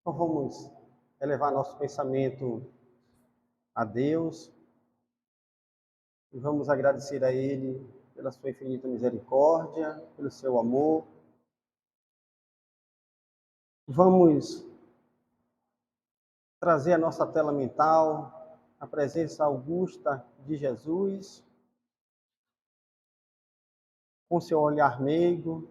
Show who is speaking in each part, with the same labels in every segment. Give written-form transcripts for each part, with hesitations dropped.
Speaker 1: Então vamos elevar nosso pensamento a Deus e vamos agradecer a Ele pela sua infinita misericórdia, pelo seu amor. Vamos trazer à nossa tela mental a presença augusta de Jesus, com seu olhar meigo,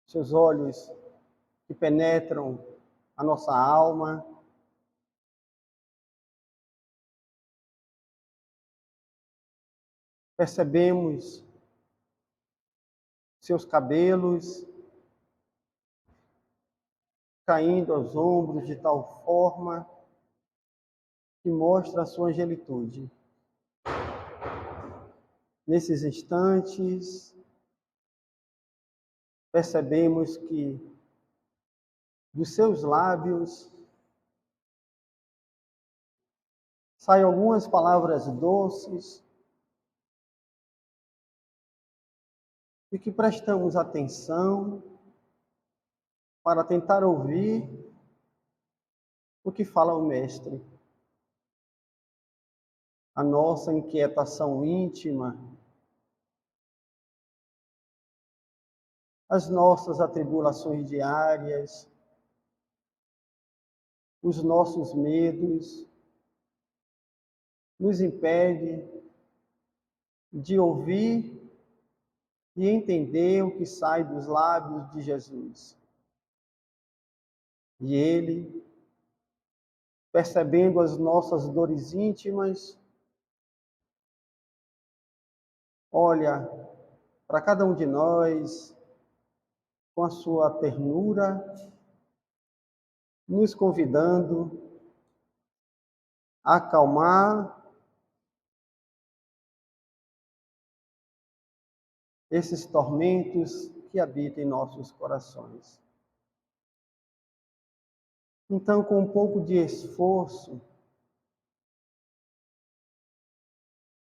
Speaker 1: seus olhos que penetram a nossa alma. Percebemos seus cabelos caindo aos ombros de tal forma que mostra a sua angelitude. Nesses instantes, percebemos que dos seus lábios saem algumas palavras doces e que prestamos atenção para tentar ouvir o que fala o Mestre. A nossa inquietação íntima, as nossas atribulações diárias, os nossos medos, nos impede de ouvir e entender o que sai dos lábios de Jesus. E Ele, percebendo as nossas dores íntimas, olha para cada um de nós com a sua ternura, nos convidando a acalmar esses tormentos que habitam em nossos corações. Então, com um pouco de esforço,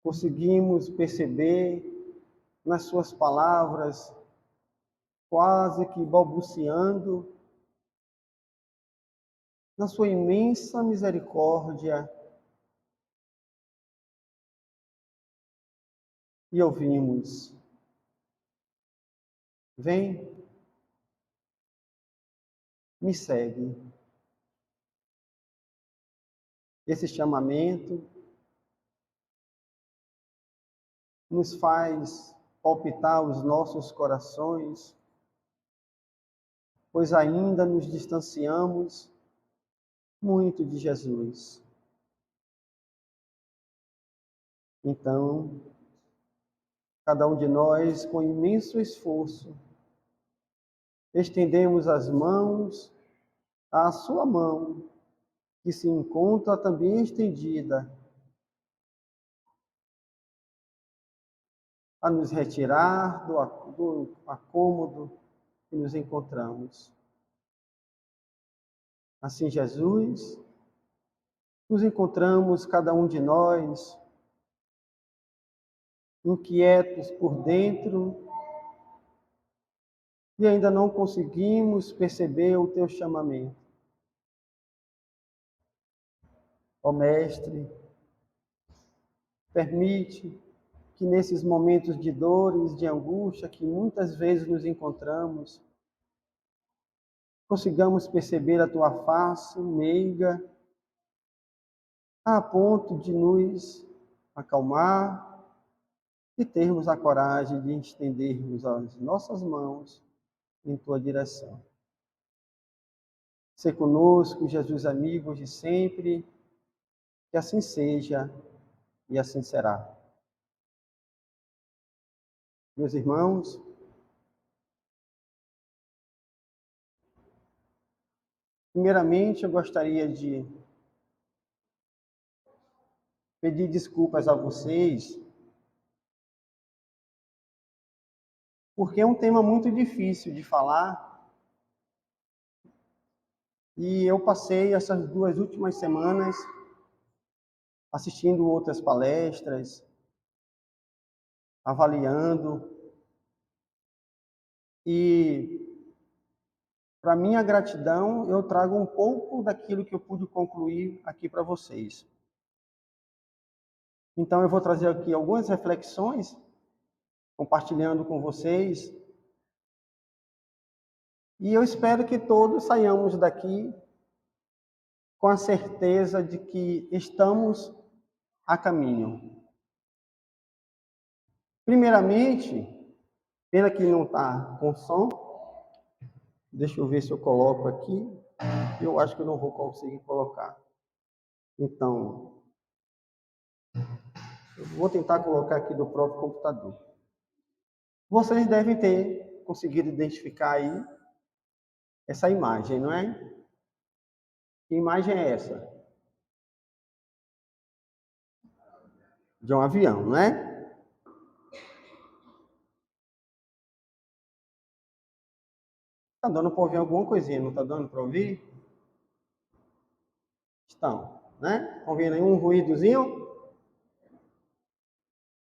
Speaker 1: conseguimos perceber nas suas palavras, quase que balbuciando, na sua imensa misericórdia, e ouvimos: vem, me segue. Esse chamamento nos faz palpitar os nossos corações, pois ainda nos distanciamos muito de Jesus. Então, cada um de nós, com imenso esforço, estendemos as mãos à sua mão, que se encontra também estendida, a nos retirar do acômodo que nos encontramos. Assim, Jesus, nos encontramos, cada um de nós, inquietos por dentro, e ainda não conseguimos perceber o teu chamamento. Ó Mestre, permite que nesses momentos de dores, de angústia, que muitas vezes nos encontramos, consigamos perceber a tua face meiga, a ponto de nos acalmar e termos a coragem de estendermos as nossas mãos em tua direção. Sê conosco, Jesus amigo de sempre, que assim seja e assim será. Meus irmãos, primeiramente eu gostaria de pedir desculpas a vocês, porque é um tema muito difícil de falar, e eu passei essas 2 últimas semanas assistindo outras palestras, avaliando, e para minha gratidão, eu trago um pouco daquilo que eu pude concluir aqui para vocês. Então, eu vou trazer aqui algumas reflexões, compartilhando com vocês, e eu espero que todos saiamos daqui com a certeza de que estamos a caminho. Primeiramente, pena que não está com som, deixa eu ver se eu coloco aqui, eu acho que eu não vou conseguir colocar. Então, eu vou tentar colocar aqui do próprio computador. Vocês devem ter conseguido identificar aí essa imagem, não é? Que imagem é essa? De um avião, não é? Está dando para ouvir alguma coisinha, não está dando para ouvir? Estão, né? Estão vendo aí um ruídozinho?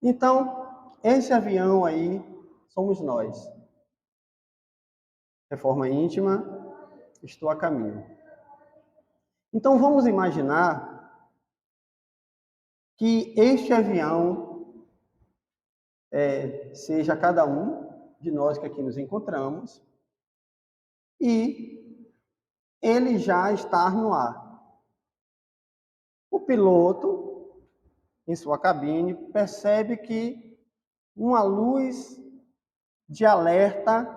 Speaker 1: Então, esse avião aí somos nós. Reforma íntima, estou a caminho. Então, vamos imaginar que este avião seja cada um de nós que aqui nos encontramos e ele já está no ar. O piloto, em sua cabine, percebe que uma luz de alerta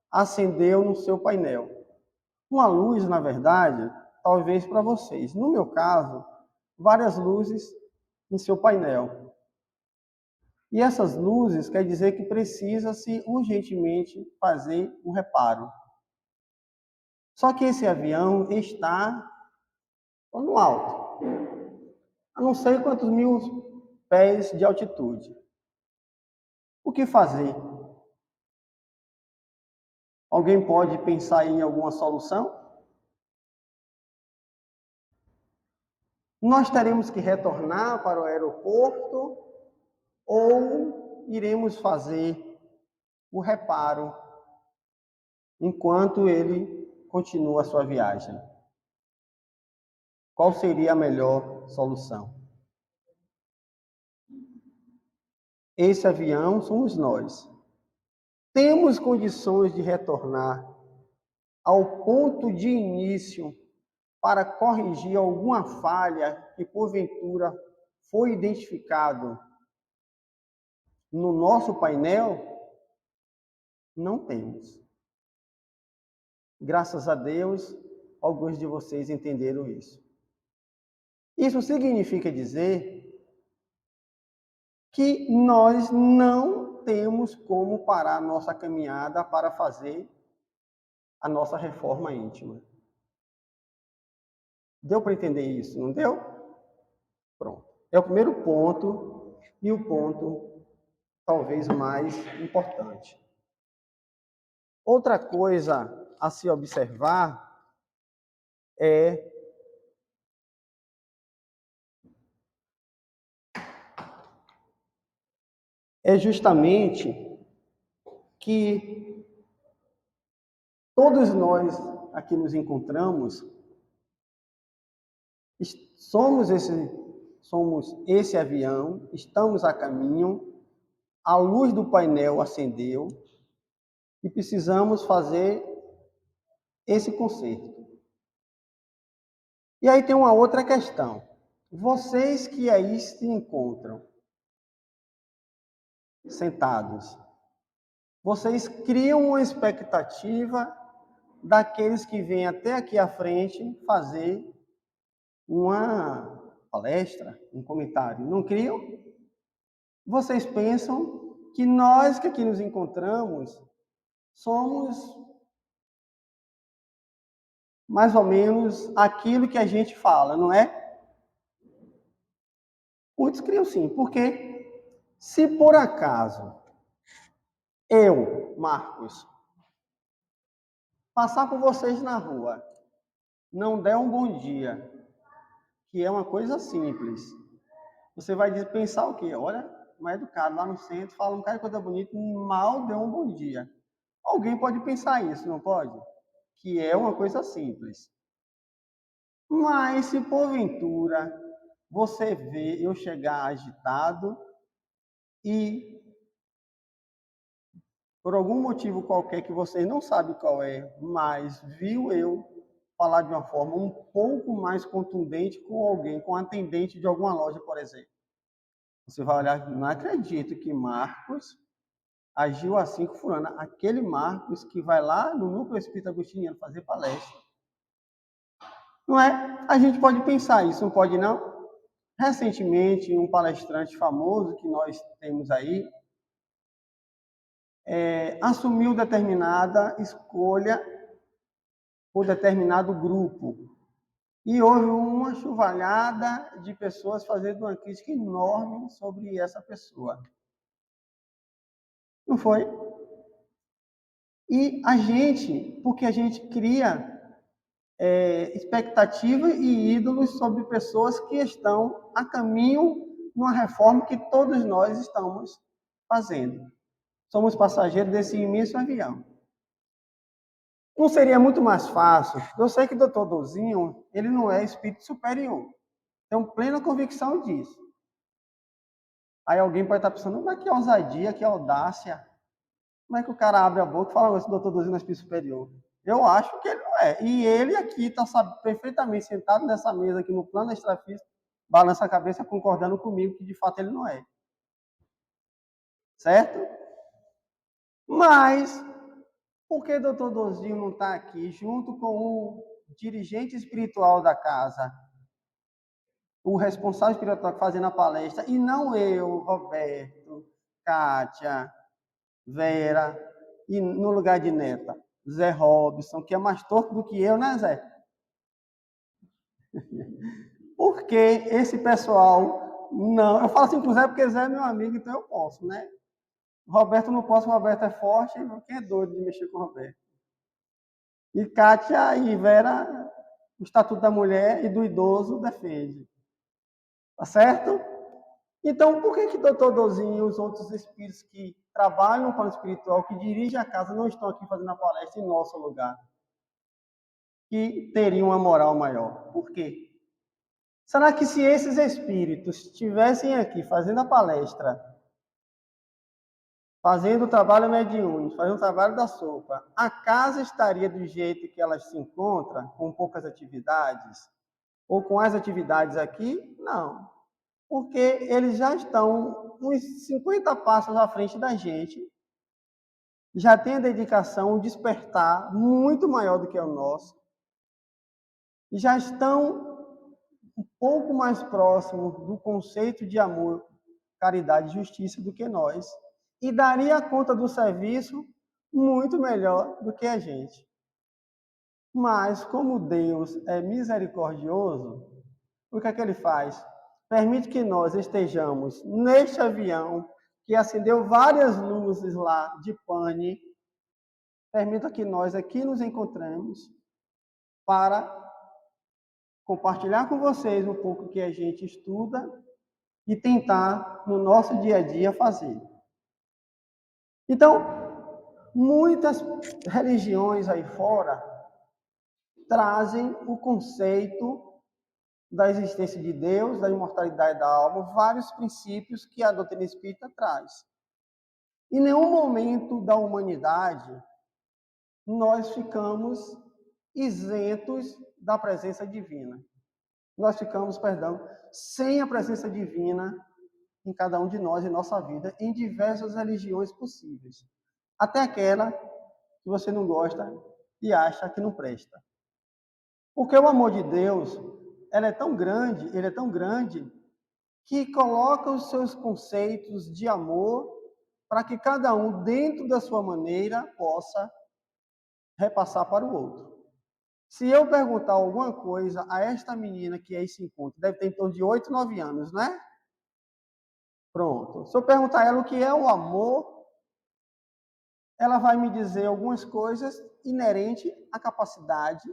Speaker 1: acendeu no seu painel. Uma luz, na verdade, talvez para vocês. No meu caso, várias luzes em seu painel. E essas luzes quer dizer que precisa-se urgentemente fazer um reparo. Só que esse avião está no alto, a não sei quantos mil pés de altitude. O que fazer? Alguém pode pensar em alguma solução? Nós teremos que retornar para o aeroporto ou iremos fazer o reparo enquanto ele continua a sua viagem? Qual seria a melhor solução? Esse avião somos nós. Temos condições de retornar ao ponto de início para corrigir alguma falha que porventura foi identificado no nosso painel? Não temos. Graças a Deus, alguns de vocês entenderam isso. Isso significa dizer que nós não temos como parar a nossa caminhada para fazer a nossa reforma íntima. Deu para entender isso, não deu? Pronto. É o primeiro ponto e o ponto talvez mais importante. Outra coisa a se observar é justamente que todos nós aqui nos encontramos somos esse avião, estamos a caminho, a luz do painel acendeu e precisamos fazer esse conserto. E aí tem uma outra questão. Vocês que aí se encontram sentados, vocês criam uma expectativa daqueles que vêm até aqui à frente fazer uma palestra, um comentário. Não criam? Vocês pensam que nós que aqui nos encontramos somos mais ou menos aquilo que a gente fala, não é? Muitos criam sim, porque se por acaso eu, Marcos, passar por vocês na rua, não der um bom dia, que é uma coisa simples, você vai pensar o quê? Olha, um educado lá no centro, fala um cara de coisa bonita, mal deu um bom dia. Alguém pode pensar isso, não pode? que é uma coisa simples. Mas se porventura você vê eu chegar agitado e por algum motivo qualquer que vocês não sabem qual é, mas viu eu falar de uma forma um pouco mais contundente com alguém, com um atendente de alguma loja, por exemplo. Você vai olhar, não acredito que Marcos agiu assim com fulana. Aquele Marcos que vai lá no Núcleo Espírita Agostiniano fazer palestra. Não é? A gente pode pensar isso, não pode não? Recentemente, um palestrante famoso que nós temos aí, assumiu determinada escolha por determinado grupo. E houve uma chuvalhada de pessoas fazendo uma crítica enorme sobre essa pessoa. Não foi? E a gente, porque a gente cria expectativa e ídolos sobre pessoas que estão a caminho numa reforma que todos nós estamos fazendo. Somos passageiros desse imenso avião. Não seria muito mais fácil? Eu sei que o doutor Douzinho, ele não é espírito superior. Tenho plena convicção disso. Aí alguém pode estar pensando, mas que ousadia, que audácia. Como é que o cara abre a boca e fala isso, doutor Douzinho é espírito superior? Eu acho que ele não é. E ele aqui está perfeitamente sentado nessa mesa aqui no plano extrafísico, balança a cabeça concordando comigo que de fato ele não é. Certo? Mas por que o doutor Dozinho não está aqui junto com o dirigente espiritual da casa, o responsável espiritual fazendo a palestra, e não eu, Roberto, Kátia, Vera, e no lugar de Neta, Zé Robson, que é mais torto do que eu, né, Zé? Porque esse pessoal não. Eu falo assim com o Zé porque Zé é meu amigo, então eu posso, né? Roberto não posso, Roberto é forte, quem é doido de mexer com o Roberto? E Kátia e Vera, o Estatuto da Mulher e do Idoso defende. Tá certo? Então, por que que Dr. Dozinho e os outros espíritos que trabalham no plano espiritual, que dirigem a casa, não estão aqui fazendo a palestra em nosso lugar? Que teriam uma moral maior. Por quê? Será que se esses espíritos estivessem aqui fazendo a palestra, fazendo o trabalho mediúnico, fazendo o trabalho da sopa, a casa estaria do jeito que ela se encontra, com poucas atividades? Ou com as atividades aqui? Não. Porque eles já estão uns 50 passos à frente da gente, já têm a dedicação, o despertar muito maior do que o nosso, já estão um pouco mais próximos do conceito de amor, caridade e justiça do que nós, e daria conta do serviço muito melhor do que a gente. Mas, como Deus é misericordioso, o que é que ele faz? Permite que nós estejamos neste avião que acendeu várias luzes lá de pane, permita que nós aqui nos encontremos para compartilhar com vocês um pouco que a gente estuda e tentar, no nosso dia a dia, fazer. Então, muitas religiões aí fora trazem o conceito da existência de Deus, da imortalidade da alma, vários princípios que a doutrina espírita traz. Em nenhum momento da humanidade nós ficamos isentos da presença divina. Nós ficamos, sem a presença divina em cada um de nós, em nossa vida, em diversas religiões possíveis. Até aquela que você não gosta e acha que não presta. Porque o amor de Deus, ele é tão grande, que coloca os seus conceitos de amor para que cada um, dentro da sua maneira, possa repassar para o outro. Se eu perguntar alguma coisa a esta menina que aí se encontra, deve ter em torno de 8, 9 anos, né? Pronto. Se eu perguntar a ela o que é o amor, ela vai me dizer algumas coisas inerentes à capacidade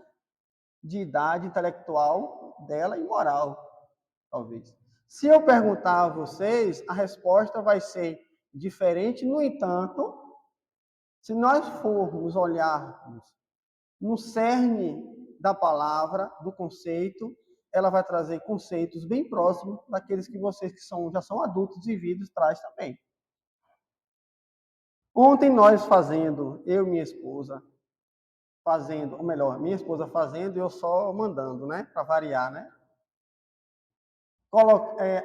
Speaker 1: de idade intelectual dela e moral, talvez. Se eu perguntar a vocês, a resposta vai ser diferente. No entanto, se nós formos olharmos no cerne da palavra, do conceito, ela vai trazer conceitos bem próximos daqueles que vocês que já são adultos e vividos traz também. Ontem nós fazendo, eu e minha esposa, fazendo, ou melhor, minha esposa fazendo e eu só mandando, né? Para variar, né?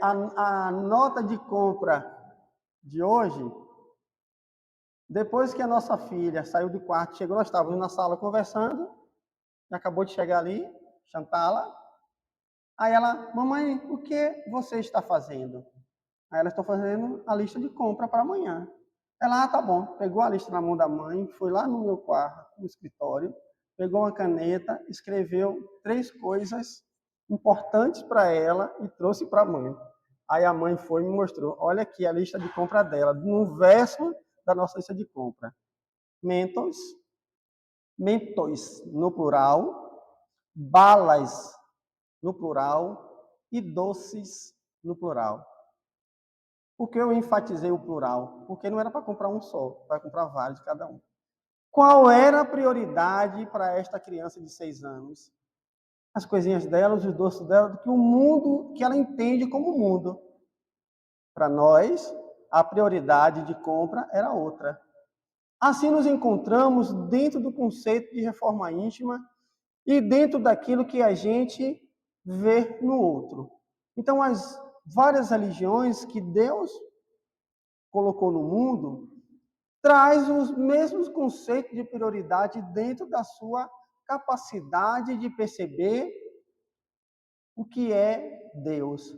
Speaker 1: A nota de compra de hoje, depois que a nossa filha saiu do quarto, chegou, nós estávamos na sala conversando, acabou de chegar ali, Chantala. Aí ela, mamãe, o que você está fazendo? Aí ela, estou fazendo a lista de compra para amanhã. Ela, tá bom. Pegou a lista na mão da mãe, foi lá no meu quarto, no escritório, pegou uma caneta, escreveu 3 coisas importantes para ela e trouxe para a mãe. Aí a mãe foi e me mostrou, olha aqui a lista de compra dela, no verso da nossa lista de compra. Mentos no plural, balas no plural e doces no plural. Por que eu enfatizei o plural? Porque não era para comprar um só, para comprar vários de cada um. Qual era a prioridade para esta criança de 6 anos? As coisinhas dela, os doces dela, do que o mundo que ela entende como mundo. Para nós, a prioridade de compra era outra. Assim nos encontramos dentro do conceito de reforma íntima e dentro daquilo que a gente vê no outro. Então, as várias religiões que Deus colocou no mundo traz os mesmos conceitos de prioridade dentro da sua capacidade de perceber o que é Deus.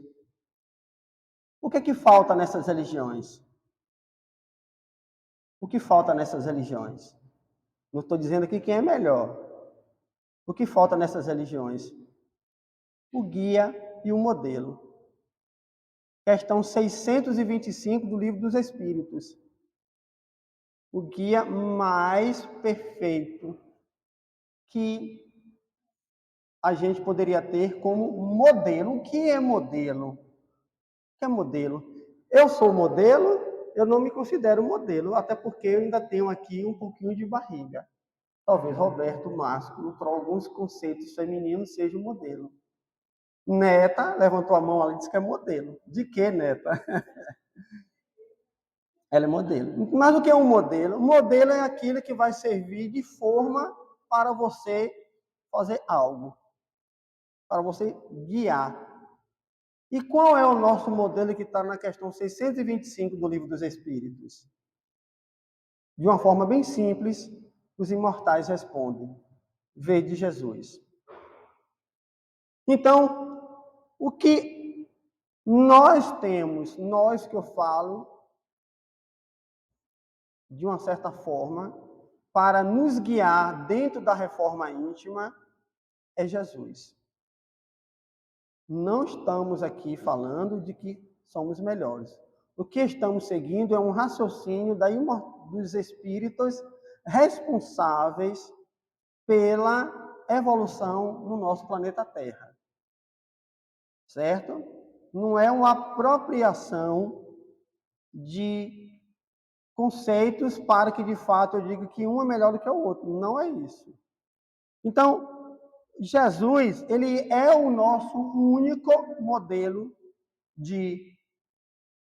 Speaker 1: O que é que falta nessas religiões? O que falta nessas religiões? Não estou dizendo aqui quem é melhor. O que falta nessas religiões? O guia e o modelo. Questão 625 do Livro dos Espíritos. O guia mais perfeito que a gente poderia ter como modelo. O que é modelo? O que é modelo? Eu sou modelo, eu não me considero modelo, até porque eu ainda tenho aqui um pouquinho de barriga. Talvez Roberto Másculo, para alguns conceitos femininos, seja um modelo. Neta levantou a mão ali e disse que é modelo. De que, Neta? Ela é modelo. Mas o que é um modelo? Um modelo é aquilo que vai servir de forma para você fazer algo, para você guiar. E qual é o nosso modelo que está na questão 625 do Livro dos Espíritos? De uma forma bem simples, os imortais respondem: vede Jesus. Então, o que nós temos, nós que eu falo, de uma certa forma, para nos guiar dentro da reforma íntima, é Jesus. Não estamos aqui falando de que somos melhores. O que estamos seguindo é um raciocínio dos espíritos responsáveis pela evolução no nosso planeta Terra. Certo? Não é uma apropriação de conceitos para que, de fato, eu diga que um é melhor do que o outro. Não é isso. Então, Jesus, ele é o nosso único modelo de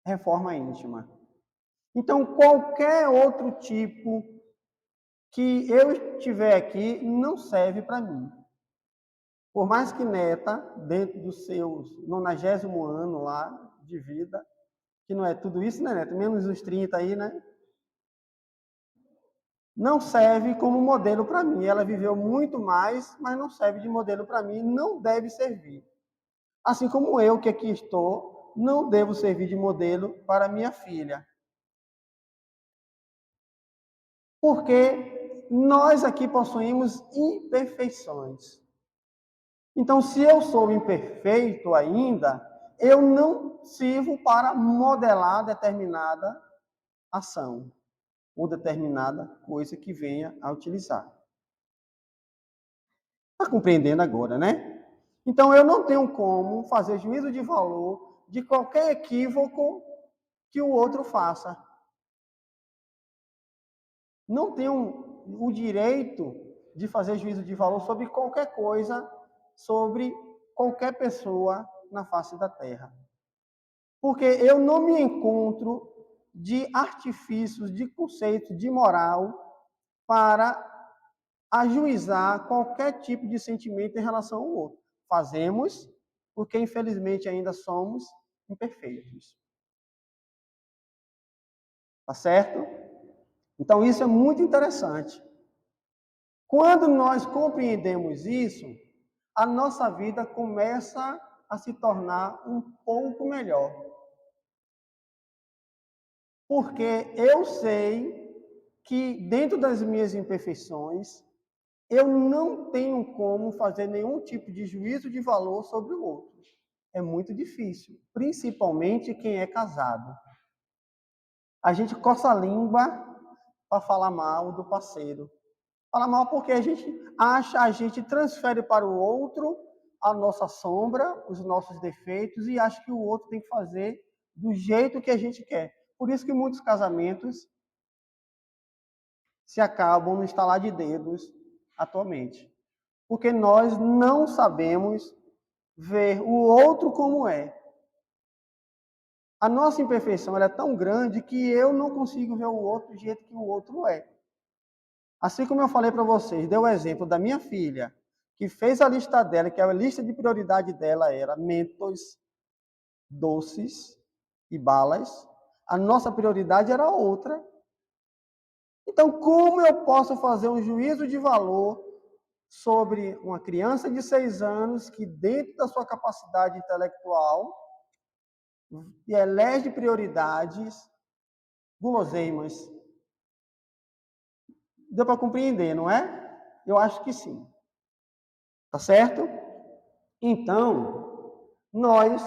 Speaker 1: reforma íntima. Então, qualquer outro tipo que eu tiver aqui não serve para mim. Por mais que Neta, dentro dos seus 90º ano lá de vida, que não é tudo isso, né, Neta? Menos os 30 aí, né? Não serve como modelo para mim. Ela viveu muito mais, mas não serve de modelo para mim, não deve servir. Assim como eu, que aqui estou, não devo servir de modelo para minha filha. Porque nós aqui possuímos imperfeições. Então, se eu sou imperfeito ainda, eu não sirvo para modelar determinada ação ou determinada coisa que venha a utilizar. Está compreendendo agora, né? Então, eu não tenho como fazer juízo de valor de qualquer equívoco que o outro faça. Não tenho o direito de fazer juízo de valor sobre qualquer coisa, sobre qualquer pessoa na face da terra. Porque eu não me encontro de artifícios, de conceitos, de moral para ajuizar qualquer tipo de sentimento em relação ao outro. Fazemos porque, infelizmente, ainda somos imperfeitos. Tá certo? Então, isso é muito interessante. Quando nós compreendemos isso, a nossa vida começa a se tornar um pouco melhor. Porque eu sei que, dentro das minhas imperfeições, eu não tenho como fazer nenhum tipo de juízo de valor sobre o outro. É muito difícil, principalmente quem é casado. A gente coça a língua para falar mal do parceiro. Fala mal porque a gente transfere para o outro a nossa sombra, os nossos defeitos e acha que o outro tem que fazer do jeito que a gente quer. Por isso que muitos casamentos se acabam no estalar de dedos atualmente. Porque nós não sabemos ver o outro como é. A nossa imperfeição é tão grande que eu não consigo ver o outro do jeito que o outro é. Assim como eu falei para vocês, dei o exemplo da minha filha, que fez a lista dela, que a lista de prioridade dela era mentos, doces e balas. A nossa prioridade era outra. Então, como eu posso fazer um juízo de valor sobre uma criança de 6 anos que, dentro da sua capacidade intelectual, elege prioridades guloseimas? Deu para compreender, não é? Eu acho que sim. Tá certo? Então, nós,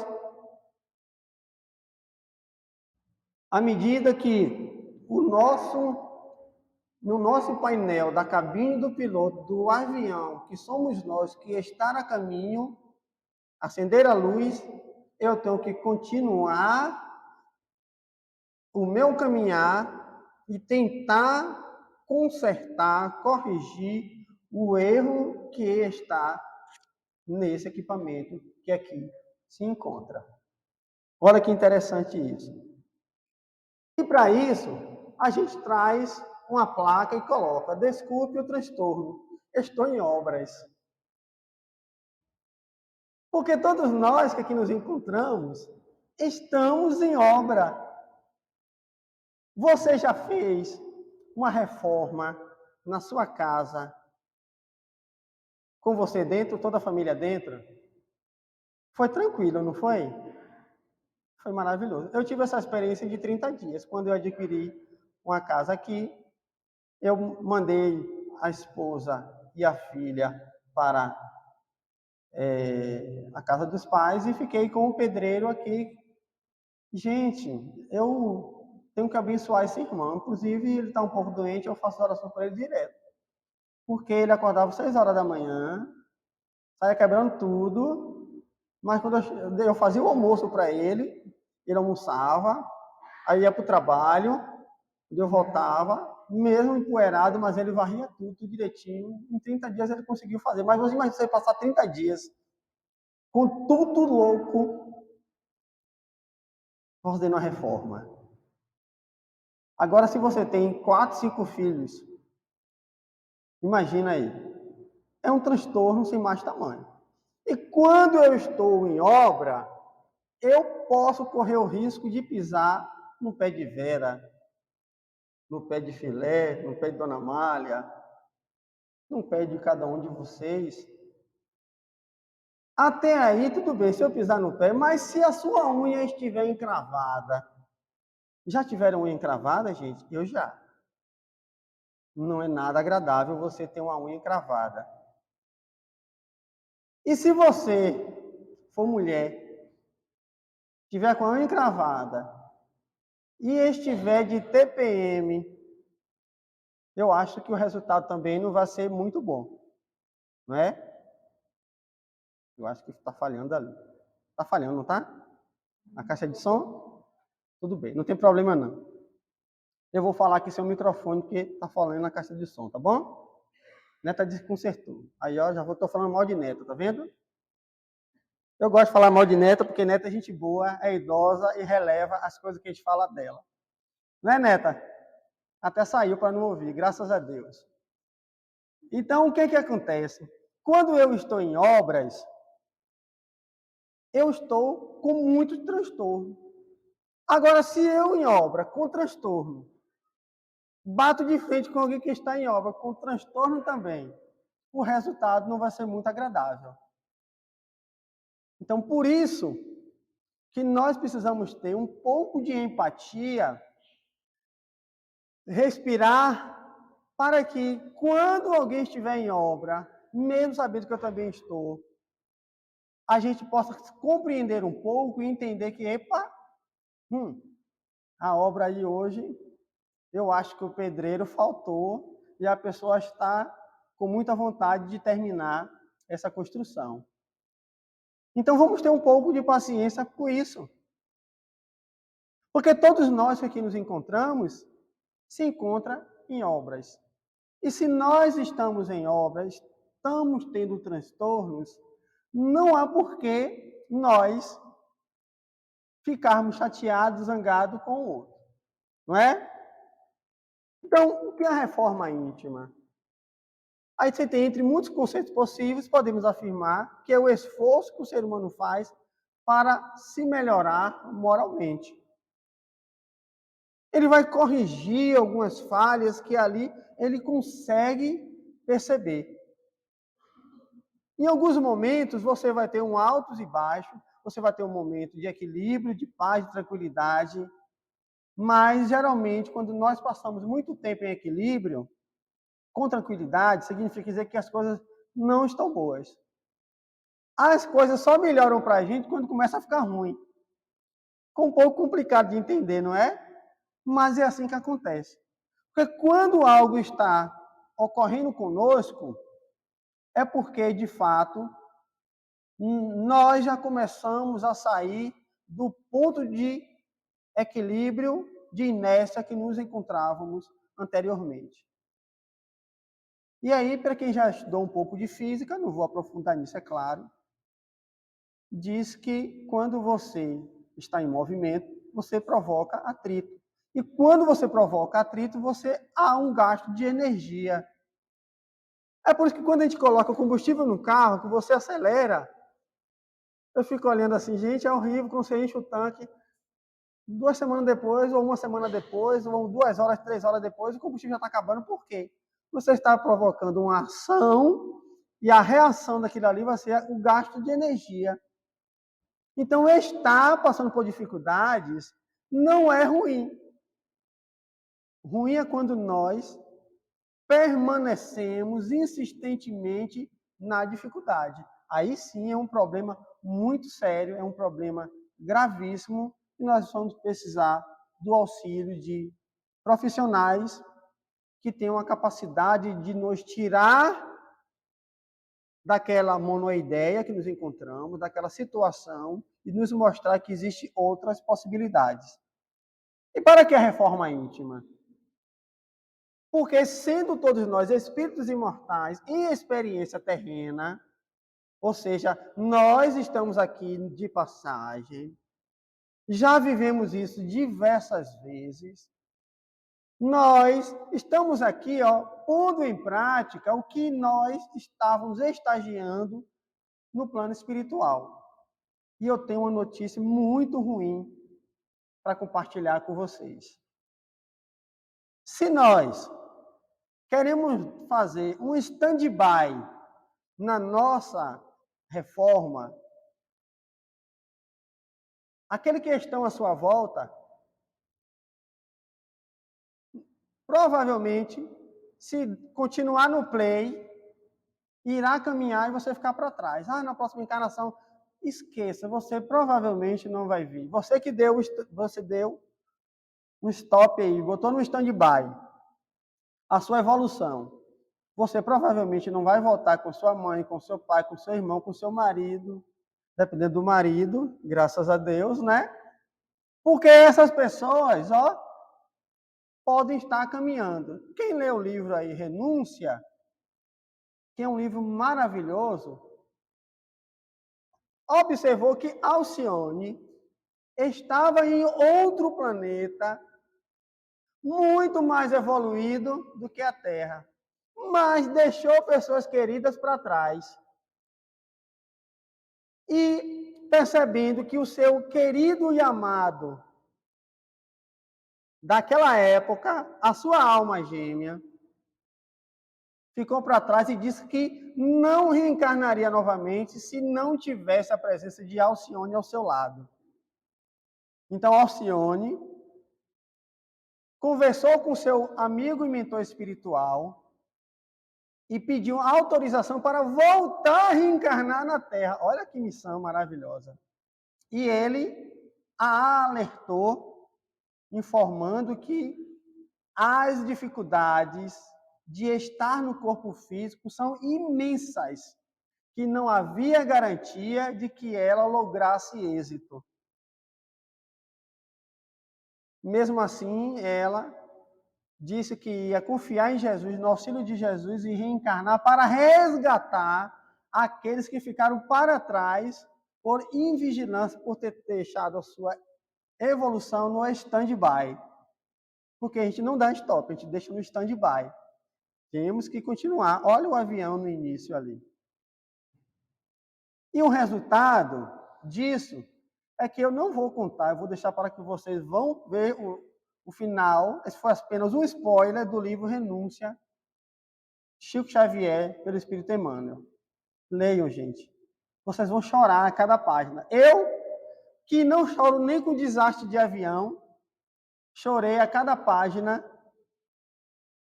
Speaker 1: à medida que no nosso painel da cabine do piloto do avião, que somos nós que está a caminho, acender a luz, eu tenho que continuar o meu caminhar e tentar consertar, corrigir o erro que está nesse equipamento que aqui se encontra. Olha que interessante isso. E para isso, a gente traz uma placa e coloca: desculpe o transtorno, estou em obras. Porque todos nós que aqui nos encontramos estamos em obra. Você já fez uma reforma na sua casa com você dentro, toda a família dentro? Foi tranquilo, não foi? Foi maravilhoso. Eu tive essa experiência de 30 dias. Quando eu adquiri uma casa aqui, eu mandei a esposa e a filha para a casa dos pais e fiquei com o pedreiro aqui. Gente, eu tenho que abençoar esse irmão. Inclusive, ele está um pouco doente, eu faço oração para ele direto. Porque ele acordava às 6 horas da manhã, saia quebrando tudo, mas quando eu fazia o almoço para ele, ele almoçava, aí ia para o trabalho, quando eu voltava, mesmo empoeirado, mas ele varria tudo direitinho. Em 30 dias ele conseguiu fazer. Mas você imagina você passar 30 dias com tudo louco, fazendo uma reforma. Agora, se você tem 4, 5 filhos, imagina aí. É um transtorno sem mais tamanho. E quando eu estou em obra, eu posso correr o risco de pisar no pé de Vera, no pé de Filé, no pé de Dona Amália, no pé de cada um de vocês. Até aí, tudo bem, se eu pisar no pé, mas se a sua unha estiver encravada, já tiveram unha encravada, gente? Eu já. Não é nada agradável você ter uma unha encravada. E se você for mulher, tiver com a unha encravada e estiver de TPM, eu acho que o resultado também não vai ser muito bom, não é? Eu acho que está falhando ali. Está falhando, não está? A caixa de som? Tudo bem, não tem problema não. Eu vou falar aqui sem o microfone, porque está falando na caixa de som, tá bom? Neta desconcertou. Aí, ó, já estou falando mal de neta, tá vendo? Eu gosto de falar mal de neta, porque neta é gente boa, é idosa e releva as coisas que a gente fala dela. Não é, neta? Até saiu para não ouvir, graças a Deus. Então, o que acontece? Quando eu estou em obras, eu estou com muito transtorno. Agora, se eu em obra com transtorno, bato de frente com alguém que está em obra com transtorno também, o resultado não vai ser muito agradável. Então, por isso que nós precisamos ter um pouco de empatia, respirar, para que quando alguém estiver em obra, mesmo sabendo que eu também estou, a gente possa compreender um pouco e entender que, epa, a obra aí hoje, eu acho que o pedreiro faltou e a pessoa está com muita vontade de terminar essa construção. Então, vamos ter um pouco de paciência com isso. Porque todos nós que aqui nos encontramos se encontram em obras. E se nós estamos em obras, estamos tendo transtornos, não há por que nós ficarmos chateados, zangados com o outro. Não é? Então, o que é a reforma íntima? Aí você tem, entre muitos conceitos possíveis, podemos afirmar que é o esforço que o ser humano faz para se melhorar moralmente. Ele vai corrigir algumas falhas que ali ele consegue perceber. Em alguns momentos, você vai ter um altos e baixos, você vai ter um momento de equilíbrio, de paz, de tranquilidade, mas, geralmente, quando nós passamos muito tempo em equilíbrio, com tranquilidade, significa dizer que as coisas não estão boas. As coisas só melhoram para a gente quando começa a ficar ruim. Ficou um pouco complicado de entender, não é? Mas é assim que acontece. Porque quando algo está ocorrendo conosco, é porque, de fato, nós já começamos a sair do ponto de equilíbrio, de inércia que nos encontrávamos anteriormente. E aí, para quem já estudou um pouco de física, não vou aprofundar nisso, é claro, diz que quando você está em movimento, você provoca atrito. E quando você provoca atrito, há um gasto de energia. É por isso que quando a gente coloca combustível no carro, que você acelera, eu fico olhando assim, gente, é horrível quando você enche o tanque, 2 semanas depois, ou 1 semana depois, ou 2 horas, 3 horas depois, o combustível já está acabando. Por quê? Você está provocando uma ação e a reação daquilo ali vai ser o gasto de energia. Então, estar passando por dificuldades não é ruim. Ruim é quando nós permanecemos insistentemente na dificuldade. Aí sim é um problema muito sério, é um problema gravíssimo e nós vamos precisar do auxílio de profissionais que tenham a capacidade de nos tirar daquela monoideia que nos encontramos, daquela situação e nos mostrar que existem outras possibilidades. E para que a reforma íntima? Porque, sendo todos nós espíritos imortais em experiência terrena, ou seja, nós estamos aqui de passagem, já vivemos isso diversas vezes, nós estamos aqui, pondo em prática o que nós estávamos estagiando no plano espiritual. E eu tenho uma notícia muito ruim para compartilhar com vocês. Se nós queremos fazer um stand-by na nossa reforma, aquele que estão à sua volta, provavelmente, se continuar no play, irá caminhar e você ficar para trás. Na próxima encarnação, esqueça, você provavelmente não vai vir. Você deu um stop aí, botou no stand-by a sua evolução. Você provavelmente não vai voltar com sua mãe, com seu pai, com seu irmão, com seu marido, dependendo do marido, graças a Deus, né? Porque essas pessoas, podem estar caminhando. Quem lê o livro aí, Renúncia, que é um livro maravilhoso, observou que Alcione estava em outro planeta muito mais evoluído do que a Terra, mas deixou pessoas queridas para trás. E percebendo que o seu querido e amado daquela época, a sua alma gêmea, ficou para trás e disse que não reencarnaria novamente se não tivesse a presença de Alcione ao seu lado. Então, Alcione conversou com seu amigo e mentor espiritual e pediu autorização para voltar a reencarnar na Terra. Olha que missão maravilhosa. E ele a alertou, informando que as dificuldades de estar no corpo físico são imensas, que não havia garantia de que ela lograsse êxito. Mesmo assim, ela disse que ia confiar em Jesus, no auxílio de Jesus, e reencarnar para resgatar aqueles que ficaram para trás por invigilância, por ter deixado a sua evolução no stand-by. Porque a gente não dá stop, a gente deixa no stand-by. Temos que continuar. Olha o avião no início ali. E o resultado disso é que eu não vou contar, eu vou deixar para que vocês vão ver o final. Esse foi apenas um spoiler do livro Renúncia, Chico Xavier, pelo Espírito Emmanuel. Leiam, gente. Vocês vão chorar a cada página. Eu, que não choro nem com desastre de avião, chorei a cada página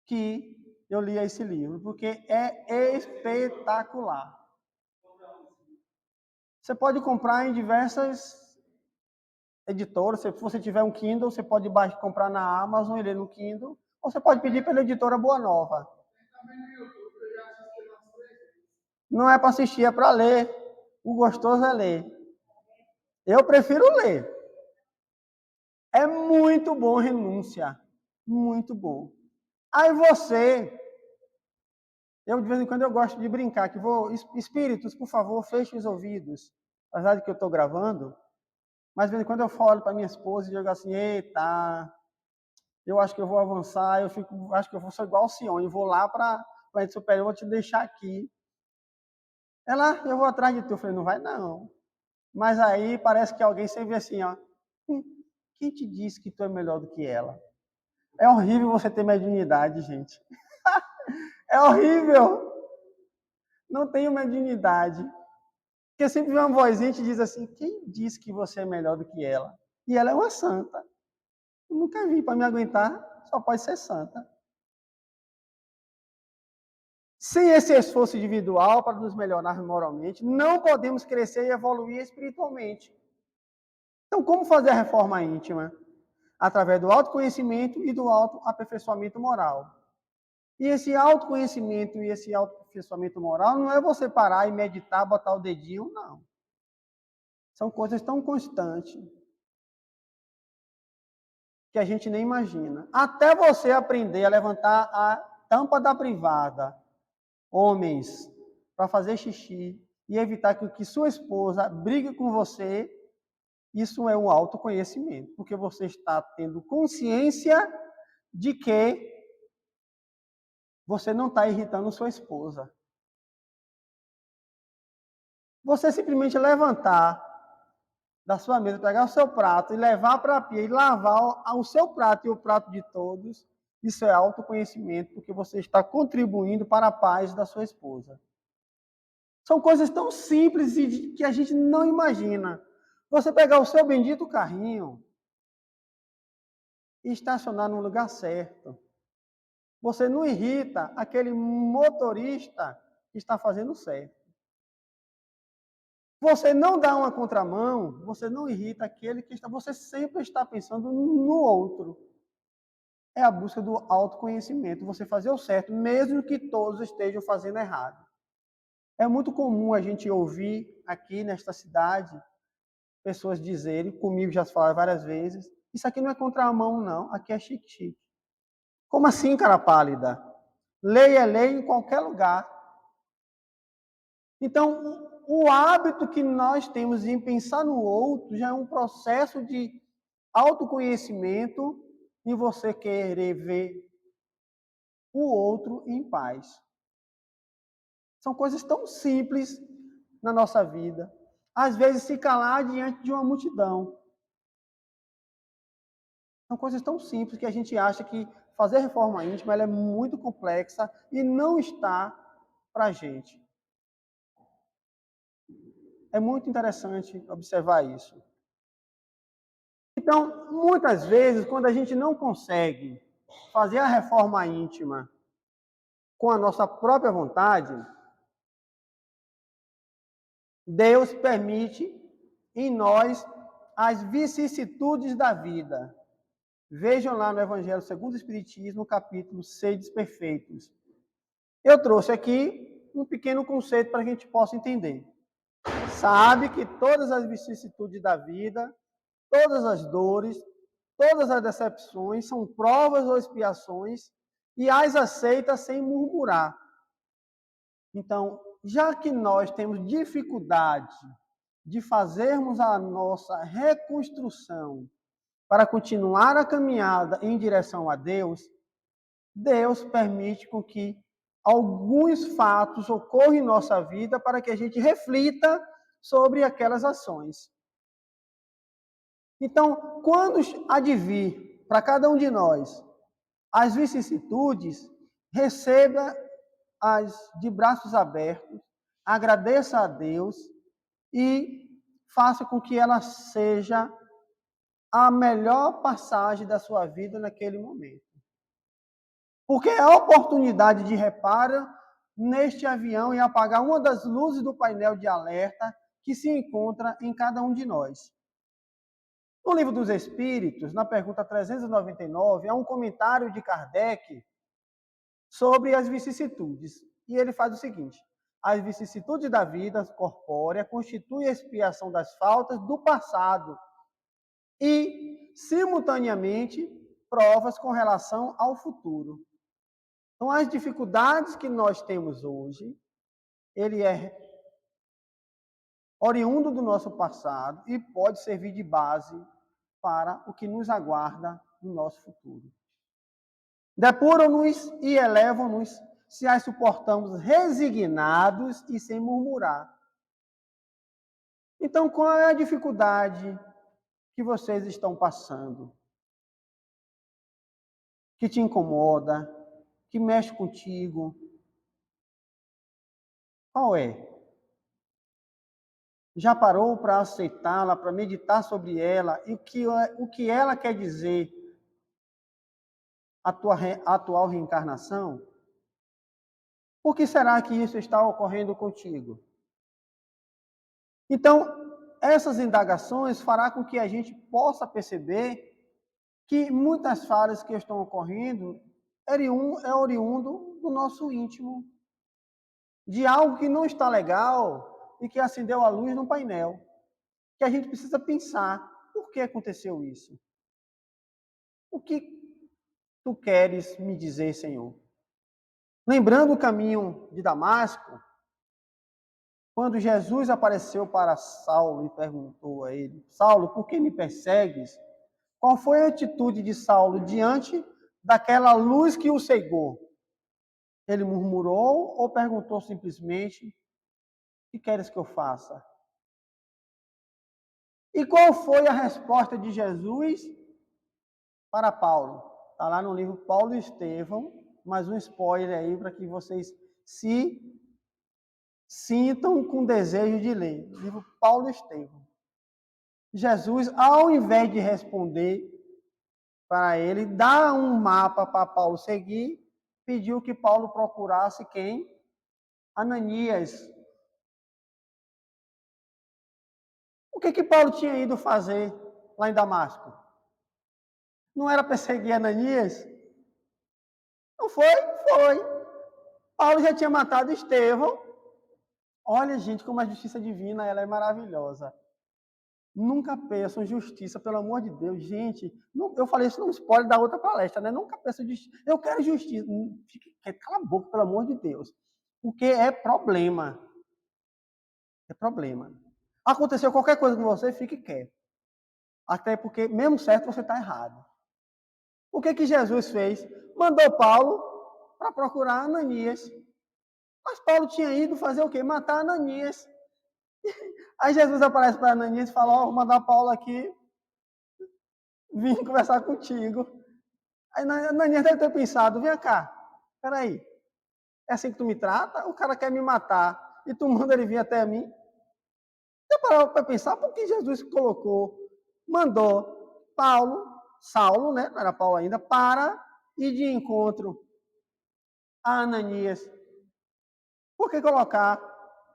Speaker 1: que eu li esse livro, porque é espetacular. Você pode comprar em diversas editoras. Se você tiver um Kindle, você pode comprar na Amazon e ler no Kindle, ou você pode pedir pela editora Boa Nova. Não é para assistir, é para ler. O gostoso é ler. Eu prefiro ler. É muito bom Renúncia. Muito bom. Aí você... Eu, de vez em quando, eu gosto de brincar, que vou... Espíritos, por favor, fechem os ouvidos. Apesar de que eu estou gravando, mas, de vez em quando, eu falo para minha esposa e digo assim, eita, eu acho que eu vou avançar, acho que eu vou ser igual ao Alcione, vou lá para a ente superior, vou te deixar aqui. Ela, eu vou atrás de tu. Eu falei, não vai não. Mas aí parece que alguém sempre vê assim, ó, quem te disse que tu é melhor do que ela? É horrível você ter mediunidade, gente. É horrível. Não tenho mediunidade. Porque sempre vem uma vozinha que diz assim, quem disse que você é melhor do que ela? E ela é uma santa. Eu nunca vi para me aguentar, só pode ser santa. Sem esse esforço individual para nos melhorar moralmente, não podemos crescer e evoluir espiritualmente. Então, como fazer a reforma íntima? Através do autoconhecimento e do autoaperfeiçoamento moral. E esse autoconhecimento e esse autoaperfeiçoamento moral não é você parar e meditar, botar o dedinho, não. São coisas tão constantes que a gente nem imagina. Até você aprender a levantar a tampa da privada, homens, para fazer xixi e evitar que sua esposa brigue com você, isso é um autoconhecimento, porque você está tendo consciência de que você não está irritando sua esposa. Você simplesmente levantar da sua mesa, pegar o seu prato e levar para a pia e lavar o seu prato e o prato de todos, isso é autoconhecimento, porque você está contribuindo para a paz da sua esposa. São coisas tão simples e que a gente não imagina. Você pegar o seu bendito carrinho e estacionar no lugar certo. Você não irrita aquele motorista que está fazendo certo. Você não dá uma contramão, você não irrita aquele que está... Você sempre está pensando no outro. É a busca do autoconhecimento, você fazer o certo, mesmo que todos estejam fazendo errado. É muito comum a gente ouvir aqui nesta cidade pessoas dizerem, comigo já se falaram várias vezes, isso aqui não é contramão, não, aqui é chique-chique. Como assim, cara pálida? Lei é lei em qualquer lugar. Então, o hábito que nós temos em pensar no outro já é um processo de autoconhecimento e você querer ver o outro em paz. São coisas tão simples na nossa vida. Às vezes, se calar diante de uma multidão. São coisas tão simples que a gente acha que fazer reforma íntima ela é muito complexa e não está para a gente. É muito interessante observar isso. Então, muitas vezes, quando a gente não consegue fazer a reforma íntima com a nossa própria vontade, Deus permite em nós as vicissitudes da vida. Vejam lá no Evangelho segundo o Espiritismo, capítulo 6 dos Perfeitos. Eu trouxe aqui um pequeno conceito para que a gente possa entender. Sabe que todas as vicissitudes da vida, todas as dores, todas as decepções são provas ou expiações e as aceita sem murmurar. Então, já que nós temos dificuldade de fazermos a nossa reconstrução para continuar a caminhada em direção a Deus, Deus permite com que alguns fatos ocorram em nossa vida para que a gente reflita sobre aquelas ações. Então, quando advir para cada um de nós as vicissitudes, receba-as de braços abertos, agradeça a Deus e faça com que ela seja a melhor passagem da sua vida naquele momento. Porque é a oportunidade de reparo neste avião e apagar uma das luzes do painel de alerta que se encontra em cada um de nós. No Livro dos Espíritos, na pergunta 399, há um comentário de Kardec sobre as vicissitudes. E ele faz o seguinte: as vicissitudes da vida corpórea constituem a expiação das faltas do passado e, simultaneamente, provas com relação ao futuro. Então, as dificuldades que nós temos hoje, ele é oriundo do nosso passado e pode servir de base para o que nos aguarda no nosso futuro. Depuram-nos e elevam-nos se as suportamos resignados e sem murmurar. Então, qual é a dificuldade que vocês estão passando? Que te incomoda? Que mexe contigo? Qual é? Já parou para aceitá-la, para meditar sobre ela e o que ela quer dizer a tua atual reencarnação? Por que será que isso está ocorrendo contigo? Então, essas indagações fará com que a gente possa perceber que muitas falhas que estão ocorrendo é oriundo do nosso íntimo, de algo que não está legal e que acendeu a luz no painel, que a gente precisa pensar, por que aconteceu isso? O que tu queres me dizer, Senhor? Lembrando o caminho de Damasco, quando Jesus apareceu para Saulo e perguntou a ele: Saulo, por que me persegues? Qual foi a atitude de Saulo diante daquela luz que o cegou? Ele murmurou ou perguntou simplesmente: o que queres que eu faça? E qual foi a resposta de Jesus para Paulo? Está lá no livro Paulo e Estevão, mais um spoiler aí para que vocês se sintam com desejo de ler. Livro Paulo e Estevão. Jesus, ao invés de responder para ele, dar um mapa para Paulo seguir, pediu que Paulo procurasse quem? Ananias. O que Paulo tinha ido fazer lá em Damasco? Não era perseguir Ananias? Não foi? Foi. Paulo já tinha matado Estevão. Olha, gente, como a justiça divina ela é maravilhosa. Nunca peçam justiça, pelo amor de Deus. Gente, não, eu falei isso não pode dar outra palestra, né? Nunca peçam justiça. Eu quero justiça. Cala a boca, pelo amor de Deus. Porque é problema. É problema. Aconteceu qualquer coisa com você, fique quieto. Até porque, mesmo certo, você está errado. O que Jesus fez? Mandou Paulo para procurar Ananias. Mas Paulo tinha ido fazer o quê? Matar Ananias. Aí Jesus aparece para Ananias e fala, ó, vou mandar Paulo aqui vir conversar contigo. Aí Ananias deve ter pensado, vem cá, peraí, é assim que tu me trata? O cara quer me matar e tu manda ele vir até mim? Você parou para pensar por que Jesus mandou Saulo, né? Não era Paulo ainda, para ir de encontro a Ananias. Por que colocar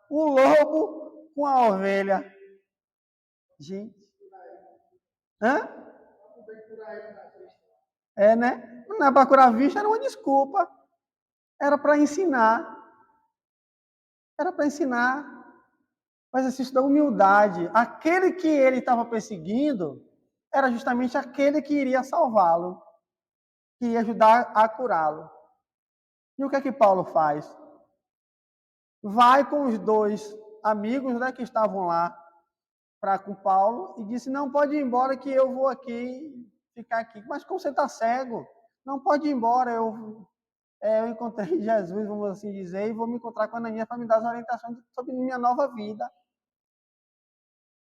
Speaker 1: o lobo com a ovelha? Gente. Hã? É, né? Não é para curar vista, era uma desculpa. Era para ensinar. Era para ensinar. Mas exercício da humildade. Aquele que ele estava perseguindo era justamente aquele que iria salvá-lo, que ia ajudar a curá-lo. E o que é que Paulo faz? Vai com os dois amigos, né, que estavam lá com Paulo e disse, não, pode ir embora que eu vou aqui, ficar aqui. Mas como você está cego? Não, pode ir embora, eu encontrei Jesus, vamos assim dizer, e vou me encontrar com a Ananias para me dar as orientações sobre minha nova vida.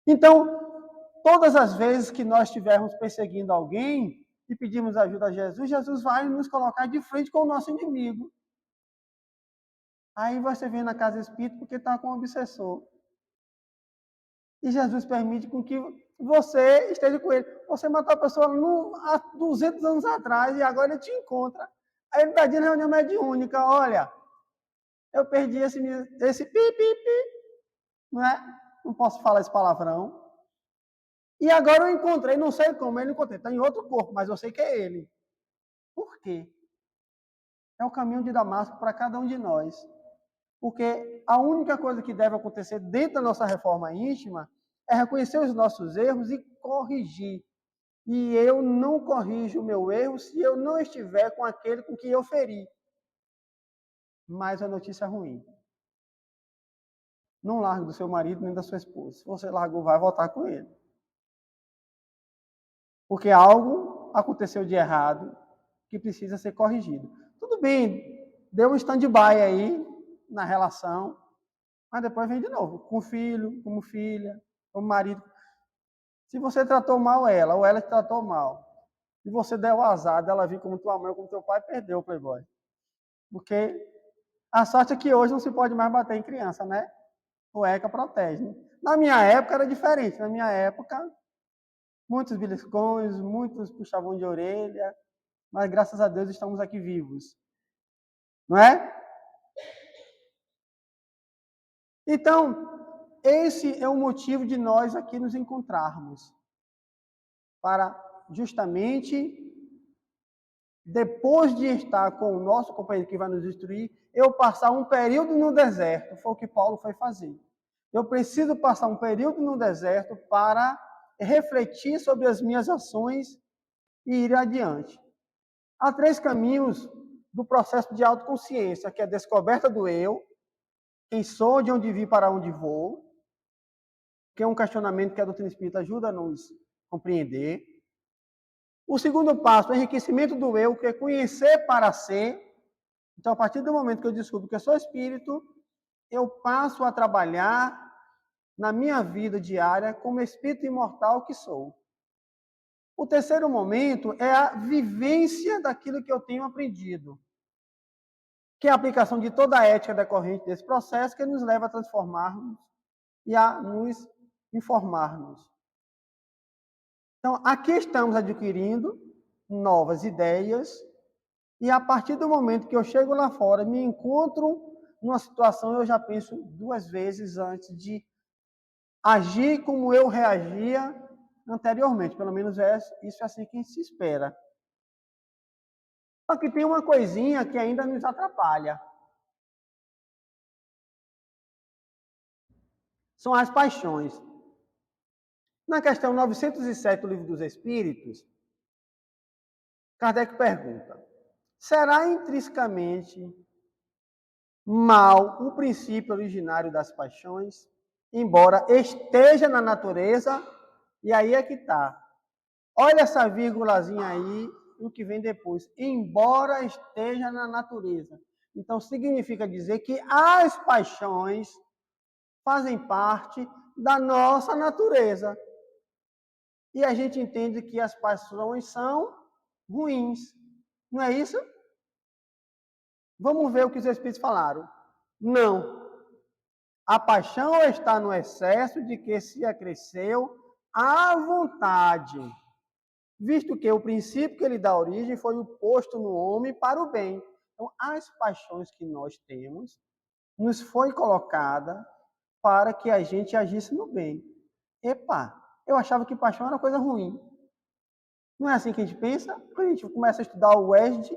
Speaker 1: Então, todas as vezes que nós estivermos perseguindo alguém e pedimos ajuda a Jesus, Jesus vai nos colocar de frente com o nosso inimigo. Aí você vem na casa espírita porque está com um obsessor. E Jesus permite com que você esteja com ele. Você matou a pessoa há 200 anos atrás e agora ele te encontra. Aí ele está dizendo na reunião mediúnica, olha, eu perdi esse pi, pi, pi, não é? Não posso falar esse palavrão. E agora eu encontrei, não sei como, ele encontrei. Está em outro corpo, mas eu sei que é ele. Por quê? É o caminho de Damasco para cada um de nós. Porque a única coisa que deve acontecer dentro da nossa reforma íntima é reconhecer os nossos erros e corrigir. E eu não corrijo o meu erro se eu não estiver com aquele com quem eu feri. Mas a notícia é ruim. Não largue do seu marido nem da sua esposa. Se você largou, vai voltar com ele. Porque algo aconteceu de errado que precisa ser corrigido. Tudo bem, deu um stand-by aí na relação, mas depois vem de novo, com o filho, como filha, como marido. Se você tratou mal ela, ou ela te tratou mal, e você deu o azar dela vir como tua mãe ou como teu pai, perdeu o playboy. Porque a sorte é que hoje não se pode mais bater em criança, né? O ECA protege. Né? Na minha época era diferente. Na minha época, muitos beliscões, muitos puxavam de orelha, mas graças a Deus estamos aqui vivos. Não é? Então, esse é o motivo de nós aqui nos encontrarmos. Para justamente, depois de estar com o nosso companheiro que vai nos instruir, eu passar um período no deserto. Foi o que Paulo foi fazer. Eu preciso passar um período no deserto para refletir sobre as minhas ações e ir adiante. Há 3 caminhos do processo de autoconsciência, que é a descoberta do eu, quem sou, de onde vim, para onde vou, que é um questionamento que a doutrina espírita ajuda a nos compreender. O segundo passo, o enriquecimento do eu, que é conhecer para ser. Então, a partir do momento que eu descubro que eu sou espírito, eu passo a trabalhar na minha vida diária como espírito imortal que sou. O terceiro momento é a vivência daquilo que eu tenho aprendido, que é a aplicação de toda a ética decorrente desse processo que nos leva a transformarmos e a nos informarmos. Então, aqui estamos adquirindo novas ideias e a partir do momento que eu chego lá fora, me encontro numa situação, eu já penso 2 vezes antes de agir como eu reagia anteriormente. Pelo menos isso é assim que se espera. Só que tem uma coisinha que ainda nos atrapalha. São as paixões. Na questão 907 do Livro dos Espíritos, Kardec pergunta: será intrinsecamente mal o princípio originário das paixões? embora esteja na natureza, e aí é que está. Olha essa vírgulazinha aí, o que vem depois. Embora esteja na natureza. Então, significa dizer que as paixões fazem parte da nossa natureza. E a gente entende que as paixões são ruins. Não é isso? Vamos ver o que os Espíritos falaram. Não. A paixão está no excesso de que se acresceu à vontade, visto que o princípio que lhe dá origem foi o posto no homem para o bem. Então, as paixões que nós temos nos foi colocada para que a gente agisse no bem. Epa, eu achava que paixão era coisa ruim. Não é assim que a gente pensa? Quando a gente começa a estudar o WESD,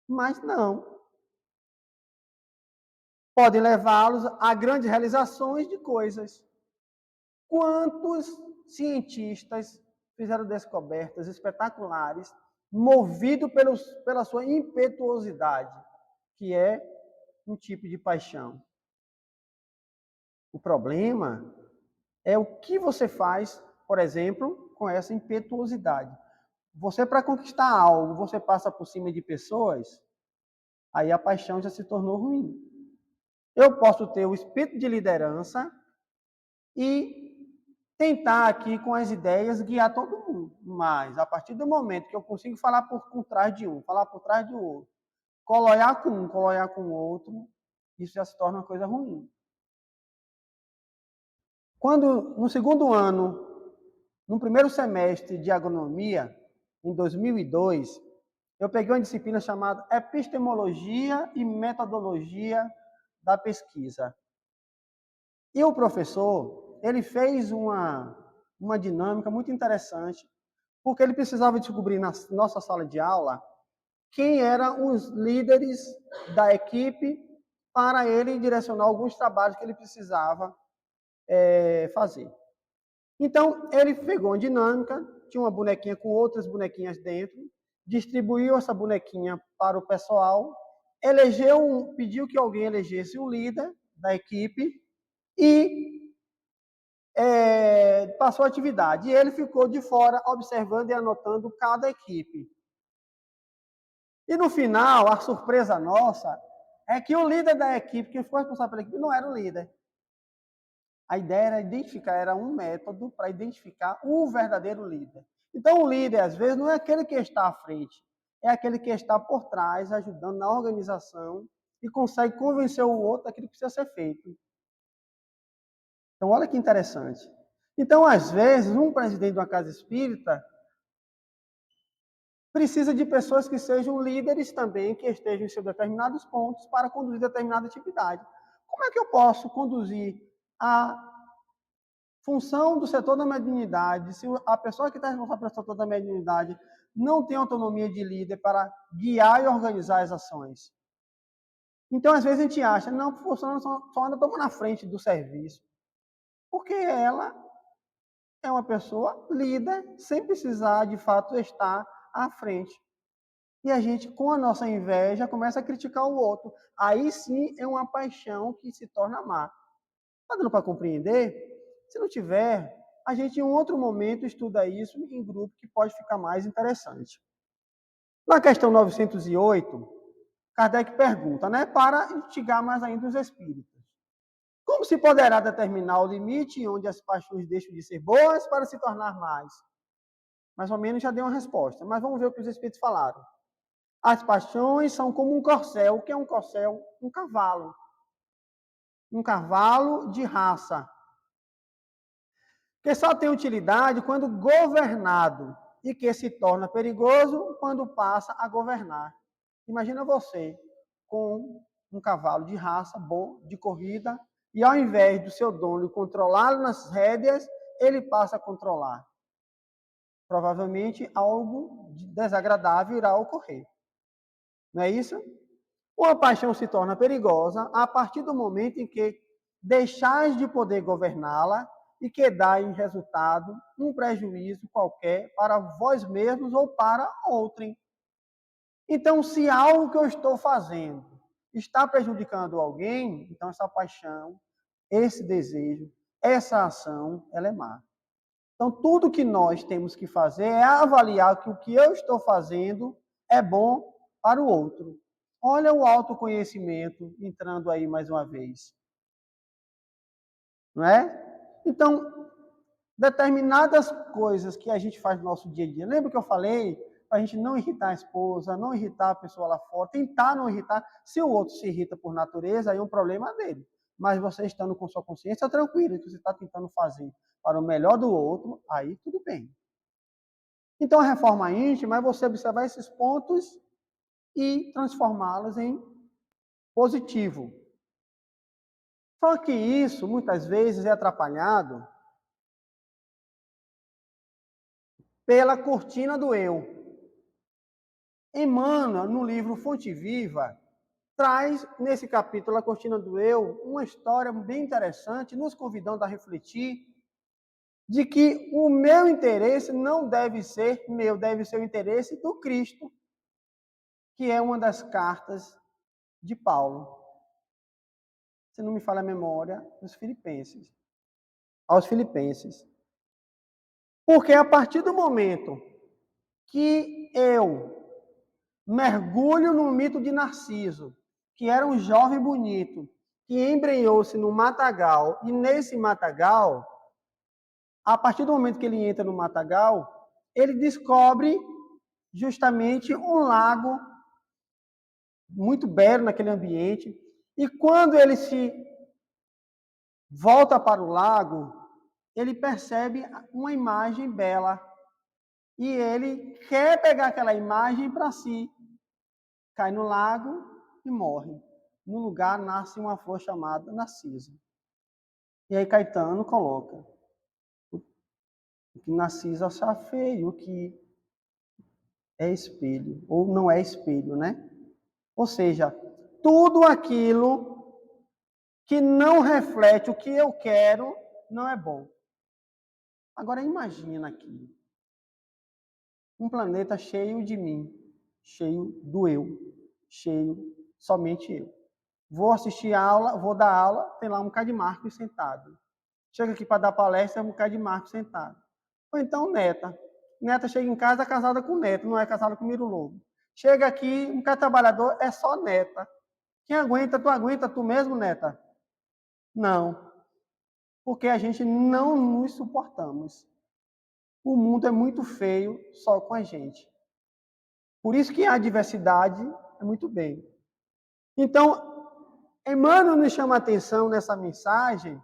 Speaker 1: mas não. Podem levá-los a grandes realizações de coisas. Quantos cientistas fizeram descobertas espetaculares, movido pela sua impetuosidade, que é um tipo de paixão. O problema é o que você faz, por exemplo, com essa impetuosidade. Você, para conquistar algo, você passa por cima de pessoas, aí a paixão já se tornou ruim. Eu posso ter o espírito de liderança e tentar aqui com as ideias guiar todo mundo. Mas a partir do momento que eu consigo falar por trás de um, falar por trás do outro, colocar com um, colocar com o outro, isso já se torna uma coisa ruim. Quando, no segundo ano, no primeiro semestre de agronomia, em 2002, eu peguei uma disciplina chamada Epistemologia e Metodologia da Pesquisa. E o professor, ele fez uma dinâmica muito interessante, porque ele precisava descobrir na nossa sala de aula quem eram os líderes da equipe para ele direcionar alguns trabalhos que ele precisava fazer. Então, ele pegou uma dinâmica, tinha uma bonequinha com outras bonequinhas dentro, distribuiu essa bonequinha para o pessoal, pediu que alguém elegesse o líder da equipe e passou a atividade. E ele ficou de fora observando e anotando cada equipe. E no final, a surpresa nossa é que o líder da equipe, quem foi responsável pela equipe, não era o líder. A ideia era identificar, era um método para identificar o verdadeiro líder. Então, o líder, às vezes, não é aquele que está à frente, é aquele que está por trás, ajudando na organização e consegue convencer o outro daquilo que precisa ser feito. Então, olha que interessante. Então, às vezes, um presidente de uma casa espírita precisa de pessoas que sejam líderes também, que estejam em seus determinados pontos para conduzir determinada atividade. Como é que eu posso conduzir a função do setor da mediunidade, se a pessoa que está responsável pelo setor da mediunidade não tem autonomia de líder para guiar e organizar as ações? Então, às vezes, a gente acha, não, o funcionário só anda tomando na frente do serviço, porque ela é uma pessoa líder, sem precisar, de fato, estar à frente. E a gente, com a nossa inveja, começa a criticar o outro. Aí sim é uma paixão que se torna má. Está dando para compreender? Se não tiver, a gente em um outro momento estuda isso em grupo que pode ficar mais interessante. Na questão 908, Kardec pergunta, né, para instigar mais ainda os espíritos. Como se poderá determinar o limite onde as paixões deixam de ser boas para se tornar mais? Mais ou menos já deu uma resposta, mas vamos ver o que os espíritos falaram. As paixões são como um corcel. O que é um corcel? Um cavalo. Um cavalo de raça. Que só tem utilidade quando governado e que se torna perigoso quando passa a governar. Imagina você com um cavalo de raça bom, de corrida, e ao invés do seu dono controlá-lo nas rédeas, ele passa a controlar. Provavelmente algo desagradável irá ocorrer. Não é isso? Uma paixão se torna perigosa a partir do momento em que deixais de poder governá-la e que dá em resultado um prejuízo qualquer para vós mesmos ou para outrem. Então, se algo que eu estou fazendo está prejudicando alguém, então essa paixão esse desejo, essa ação, ela é má. Então, tudo que nós temos que fazer é avaliar que o que eu estou fazendo é bom para o outro. Olha o autoconhecimento entrando aí mais uma vez. Não é? Então, determinadas coisas que a gente faz no nosso dia a dia. Lembra que eu falei? Para a gente não irritar a esposa, não irritar a pessoa lá fora, tentar não irritar. Se o outro se irrita por natureza, aí é um problema dele. Mas você estando com sua consciência tranquila, que você está tentando fazer para o melhor do outro, aí tudo bem. Então, a reforma íntima é você observar esses pontos e transformá-los em positivo. Só que isso, muitas vezes, é atrapalhado pela cortina do eu. Emmanuel, no livro Fonte Viva, traz, nesse capítulo, A Cortina do Eu, uma história bem interessante, nos convidando a refletir de que o meu interesse não deve ser meu, deve ser o interesse do Cristo, que é uma das cartas de Paulo, se não me falha a memória, aos Filipenses. Porque a partir do momento que eu mergulho no mito de Narciso, que era um jovem bonito, que embrenhou-se no matagal, e nesse matagal, a partir do momento que ele entra no matagal, ele descobre justamente um lago muito belo naquele ambiente, e quando ele se volta para o lago, ele percebe uma imagem bela, e ele quer pegar aquela imagem para si, cai no lago e morre. No lugar nasce uma flor chamada Narciso. E aí Caetano coloca o que Narciso acha feio, o que é espelho, ou não é espelho, né? Ou seja, tudo aquilo que não reflete o que eu quero não é bom. Agora imagina aqui, um planeta cheio de mim, cheio do eu, cheio somente eu. Vou assistir aula, vou dar aula, tem lá um bocado de Marcos sentado. Chega aqui para dar palestra, um bocado de Marcos sentado. Ou então Neta. Neta chega em casa casada com Neto, não é casada com Miro Lobo. Chega aqui, um bocado trabalhador, é só Neta. Quem aguenta tu mesmo, Neta? Não. Porque a gente não nos suportamos. O mundo é muito feio só com a gente. Por isso que a diversidade é muito bem. Então, Emmanuel nos chama a atenção nessa mensagem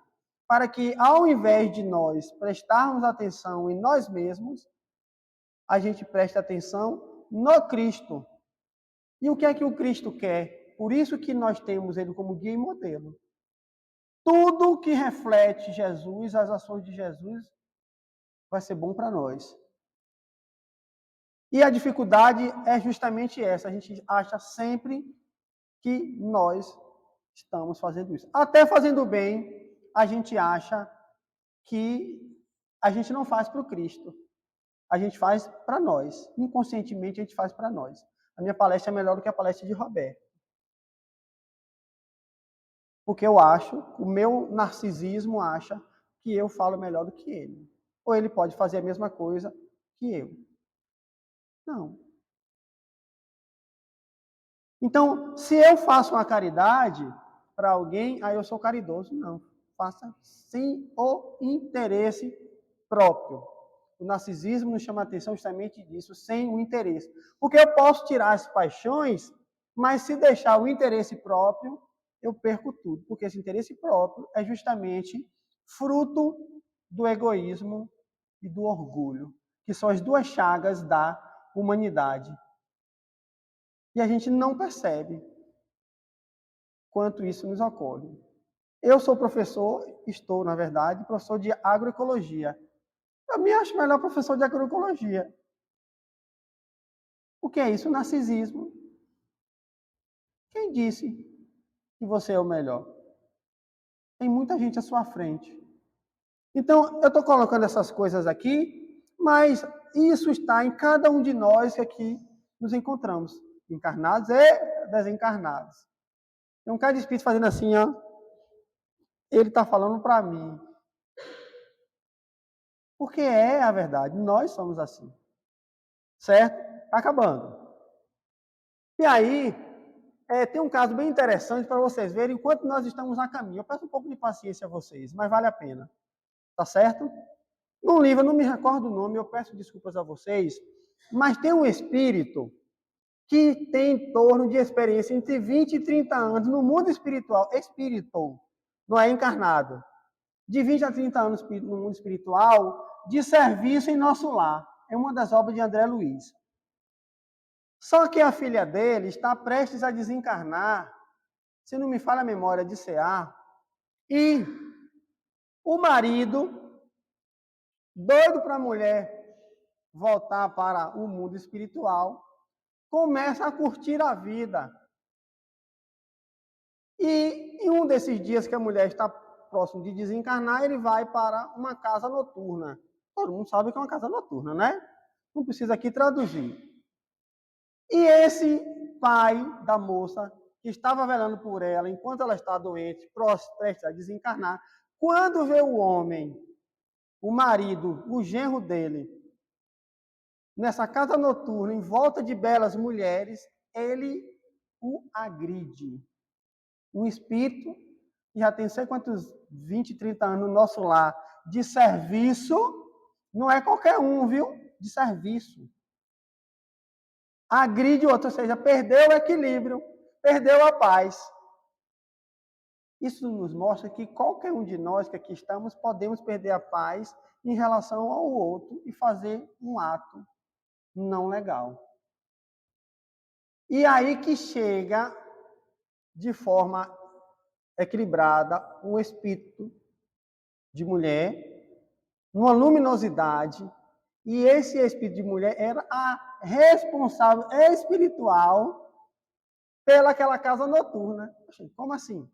Speaker 1: para que, ao invés de nós prestarmos atenção em nós mesmos, a gente preste atenção no Cristo. E o que é que o Cristo quer? Por isso que nós temos ele como guia e modelo. Tudo que reflete Jesus, as ações de Jesus, vai ser bom para nós. E a dificuldade é justamente essa. A gente acha sempre que nós estamos fazendo isso. Até fazendo bem, a gente acha que a gente não faz para o Cristo. A gente faz para nós. Inconscientemente, a gente faz para nós. A minha palestra é melhor do que a palestra de Roberto. Porque eu acho, o meu narcisismo acha que eu falo melhor do que ele. Ou ele pode fazer a mesma coisa que eu. Não. Então, se eu faço uma caridade para alguém, aí eu sou caridoso. Não. Faça sem o interesse próprio. O narcisismo nos chama a atenção justamente disso, sem o interesse. Porque eu posso tirar as paixões, mas se deixar o interesse próprio, eu perco tudo. Porque esse interesse próprio é justamente fruto do egoísmo e do orgulho, que são as duas chagas da humanidade. E a gente não percebe quanto isso nos ocorre. Eu sou professor, estou, na verdade, professor de agroecologia. Eu me acho melhor professor de agroecologia. O que é isso? Narcisismo. Quem disse que você é o melhor? Tem muita gente à sua frente. Então, eu estou colocando essas coisas aqui, mas isso está em cada um de nós que aqui nos encontramos, encarnados e desencarnados. Tem um cara de espírito fazendo assim, ó. Ele está falando para mim. Porque é a verdade, nós somos assim. Certo? Acabando. E aí, tem um caso bem interessante para vocês verem enquanto nós estamos a caminho. Eu peço um pouco de paciência a vocês, mas vale a pena. Tá certo? No livro, eu não me recordo o nome, eu peço desculpas a vocês, mas tem um espírito que tem em torno de experiência entre 20 e 30 anos no mundo espiritual, não é encarnado, de 20 a 30 anos no mundo espiritual, de serviço em nosso lar. É uma das obras de André Luiz. Só que a filha dele está prestes a desencarnar, se não me falha a memória, de CA, e o marido, doido para a mulher voltar para o mundo espiritual, começa a curtir a vida. E em um desses dias que a mulher está próximo de desencarnar, ele vai para uma casa noturna. Todo mundo sabe que é uma casa noturna, né? Não precisa aqui traduzir. E esse pai da moça, que estava velando por ela enquanto ela está doente, prestes a desencarnar, quando vê o homem, o marido, o genro dele, nessa casa noturna, em volta de belas mulheres, ele o agride. Um espírito que já tem sei quantos 20, 30 anos no nosso lar de serviço, não é qualquer um, viu? De serviço. Agride outro, ou seja, perdeu o equilíbrio, perdeu a paz. Isso nos mostra que qualquer um de nós que aqui estamos podemos perder a paz em relação ao outro e fazer um ato não legal. E aí que chega de forma equilibrada um espírito de mulher, uma luminosidade, e esse espírito de mulher era a responsável espiritual pelaquela casa noturna. Como assim?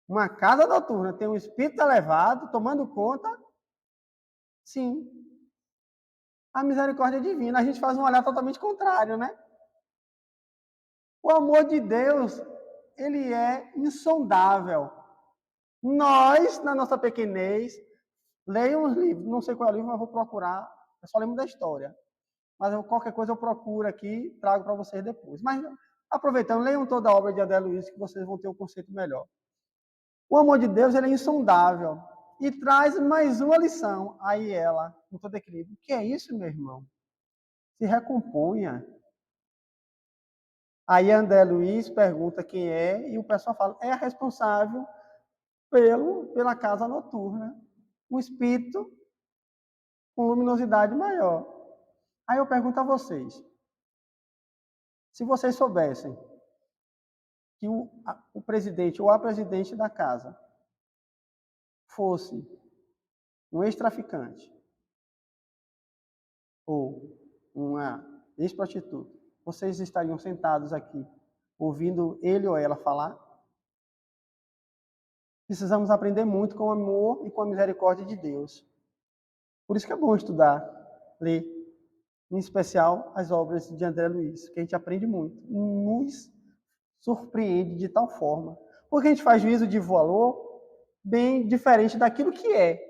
Speaker 1: Uma casa noturna tem um espírito elevado tomando conta? Sim. A misericórdia divina. A gente faz um olhar totalmente contrário, né? O amor de Deus, ele é insondável. Nós, na nossa pequenez, leiam os livros. Não sei qual é o livro, mas vou procurar. Eu só lembro da história. Mas qualquer coisa eu procuro aqui e trago para vocês depois. Mas, aproveitando, leiam toda a obra de André Luiz, que vocês vão ter um conceito melhor. O amor de Deus, ele é insondável. E traz mais uma lição. Aí ela, com todo equilíbrio, o que é isso, meu irmão? Se recomponha. Aí André Luiz pergunta quem é, e o pessoal fala, é a responsável pela casa noturna. Um espírito com luminosidade maior. Aí eu pergunto a vocês, se vocês soubessem que o presidente ou a presidente da casa fosse um ex-traficante ou uma ex-prostituta, vocês estariam sentados aqui ouvindo ele ou ela falar? Precisamos aprender muito com o amor e com a misericórdia de Deus. Por isso que é bom estudar, ler, em especial as obras de André Luiz, que a gente aprende muito, nos surpreende de tal forma, porque a gente faz juízo de valor bem diferente daquilo que é.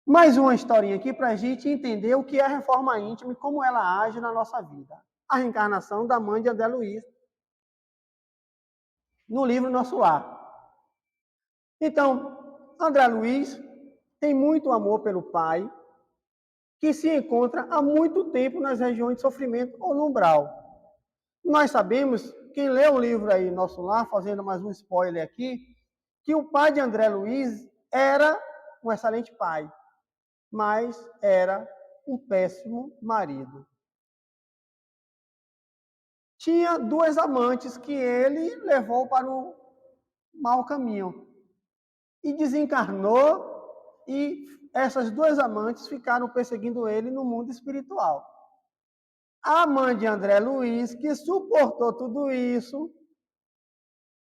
Speaker 1: Mais uma historinha aqui para a gente entender o que é a reforma íntima e como ela age na nossa vida. A reencarnação da mãe de André Luiz, no livro Nosso Lar. Então, André Luiz tem muito amor pelo pai, que se encontra há muito tempo nas regiões de sofrimento ou no umbral. Nós sabemos, quem lê o livro aí, Nosso Lar, fazendo mais um spoiler aqui, que o pai de André Luiz era um excelente pai, mas era um péssimo marido. Tinha duas amantes que ele levou para o mau caminho. E desencarnou, e essas duas amantes ficaram perseguindo ele no mundo espiritual. A mãe de André Luiz, que suportou tudo isso,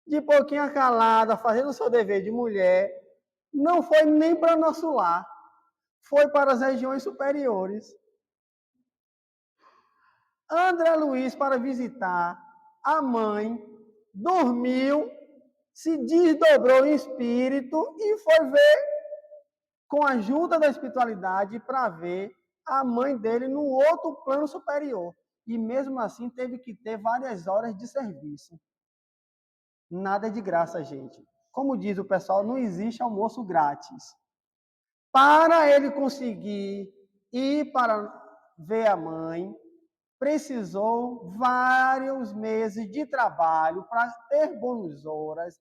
Speaker 1: de pouquinho calada, fazendo o seu dever de mulher, não foi nem para nosso lar, foi para as regiões superiores. André Luiz, para visitar a mãe, dormiu se desdobrou em espírito e foi ver, com a ajuda da espiritualidade, para ver a mãe dele no outro plano superior. E mesmo assim teve que ter várias horas de serviço. Nada é de graça, gente. Como diz o pessoal, não existe almoço grátis. Para ele conseguir ir para ver a mãe, precisou vários meses de trabalho para ter boas horas,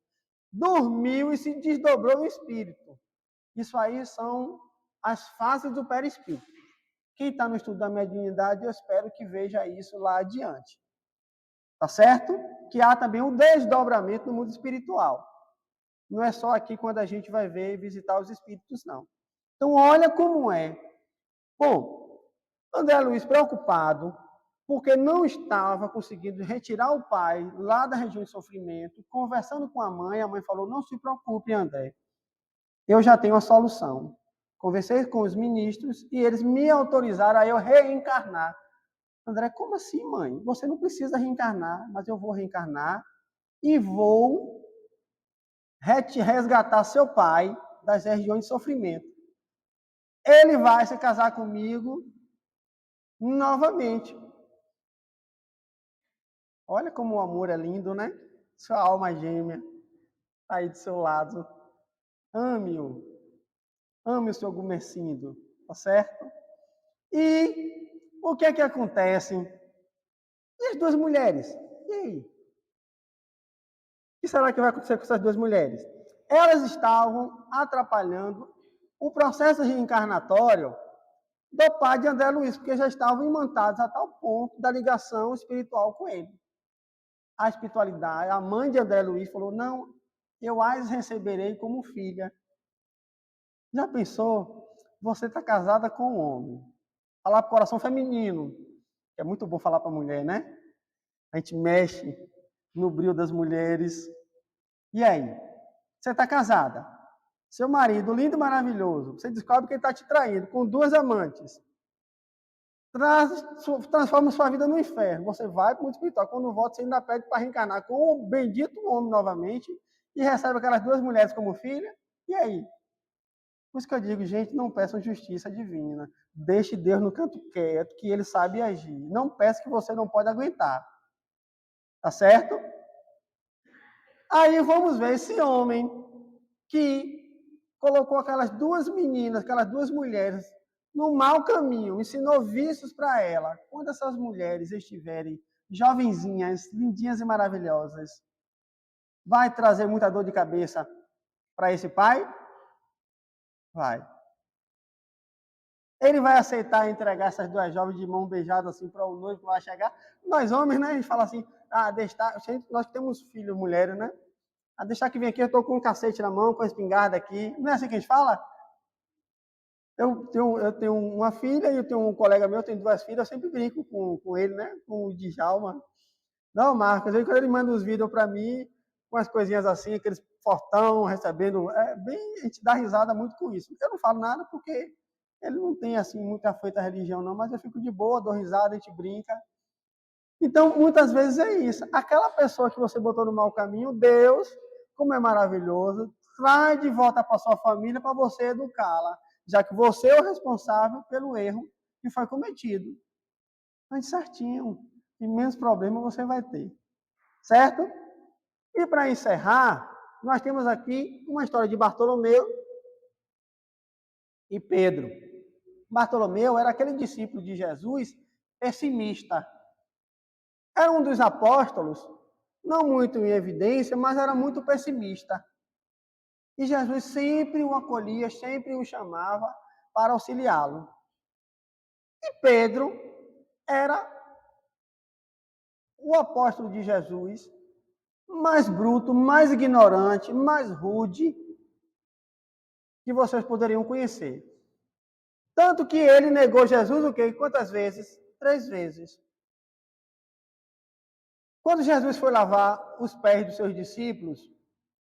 Speaker 1: dormiu e se desdobrou o espírito. Isso aí são as fases do perispírito. Quem está no estudo da mediunidade, eu espero que veja isso lá adiante. Tá certo? Que há também um desdobramento no mundo espiritual. Não é só aqui quando a gente vai ver e visitar os espíritos, não. Então, olha como é. Bom, André Luiz preocupado, porque não estava conseguindo retirar o pai lá da região de sofrimento, conversando com a mãe falou, não se preocupe, André, eu já tenho a solução. Conversei com os ministros e eles me autorizaram a eu reencarnar. André, como assim, mãe? Você não precisa reencarnar, mas eu vou reencarnar e vou resgatar seu pai das regiões de sofrimento. Ele vai se casar comigo novamente. Olha como o amor é lindo, né? Sua alma gêmea está aí do seu lado. Ame-o. Ame o seu Gumercindo, tá certo? E o que é que acontece? E as duas mulheres? E aí? O que será que vai acontecer com essas duas mulheres? Elas estavam atrapalhando o processo reencarnatório do pai de André Luiz, porque já estavam imantados a tal ponto da ligação espiritual com ele. A espiritualidade, a mãe de André Luiz falou, não, eu as receberei como filha. Já pensou? Você está casada com um homem. Falar para o coração feminino, que é muito bom falar para a mulher, né? A gente mexe no brilho das mulheres. E aí? Você está casada? Seu marido, lindo e maravilhoso, você descobre que ele está te traindo com duas amantes. Transforma sua vida no inferno. Você vai para o mundo espiritual. Quando volta, você ainda pede para reencarnar com o bendito homem novamente e recebe aquelas duas mulheres como filha. E aí? Por isso que eu digo, gente, não peçam justiça divina. Deixe Deus no canto quieto, que ele sabe agir. Não peça que você não pode aguentar. Tá certo? Aí vamos ver esse homem que colocou aquelas duas meninas, aquelas duas mulheres, no mau caminho, ensinou vícios para ela. Quando essas mulheres estiverem jovenzinhas, lindinhas e maravilhosas, vai trazer muita dor de cabeça para esse pai? Vai. Ele vai aceitar entregar essas duas jovens de mão beijada assim para o noivo que vai chegar? Nós homens, né? A gente fala assim, nós temos filhos, mulheres, né? A deixar que vem aqui, eu estou com um cacete na mão, com a espingarda aqui. Não é assim que a gente fala? Eu tenho uma filha e eu tenho um colega meu, eu tenho duas filhas, eu sempre brinco com ele, né? Com o Djalma. Não, Marcos, aí quando ele manda os vídeos para mim, com as coisinhas assim, aqueles fortão, recebendo, a gente dá risada muito com isso. Eu não falo nada porque ele não tem, assim, muita feita religião, não, mas eu fico de boa, dou risada, a gente brinca. Então, muitas vezes é isso. Aquela pessoa que você botou no mau caminho, Deus, como é maravilhoso, traz de volta para sua família para você educá-la, já que você é o responsável pelo erro que foi cometido. Ande certinho, e menos problema você vai ter. Certo? E para encerrar, nós temos aqui uma história de Bartolomeu e Pedro. Bartolomeu era aquele discípulo de Jesus pessimista. Era um dos apóstolos, não muito em evidência, mas era muito pessimista. E Jesus sempre o acolhia, sempre o chamava para auxiliá-lo. E Pedro era o apóstolo de Jesus, mais bruto, mais ignorante, mais rude que vocês poderiam conhecer. Tanto que ele negou Jesus o quê? Quantas vezes? 3 vezes. Quando Jesus foi lavar os pés dos seus discípulos,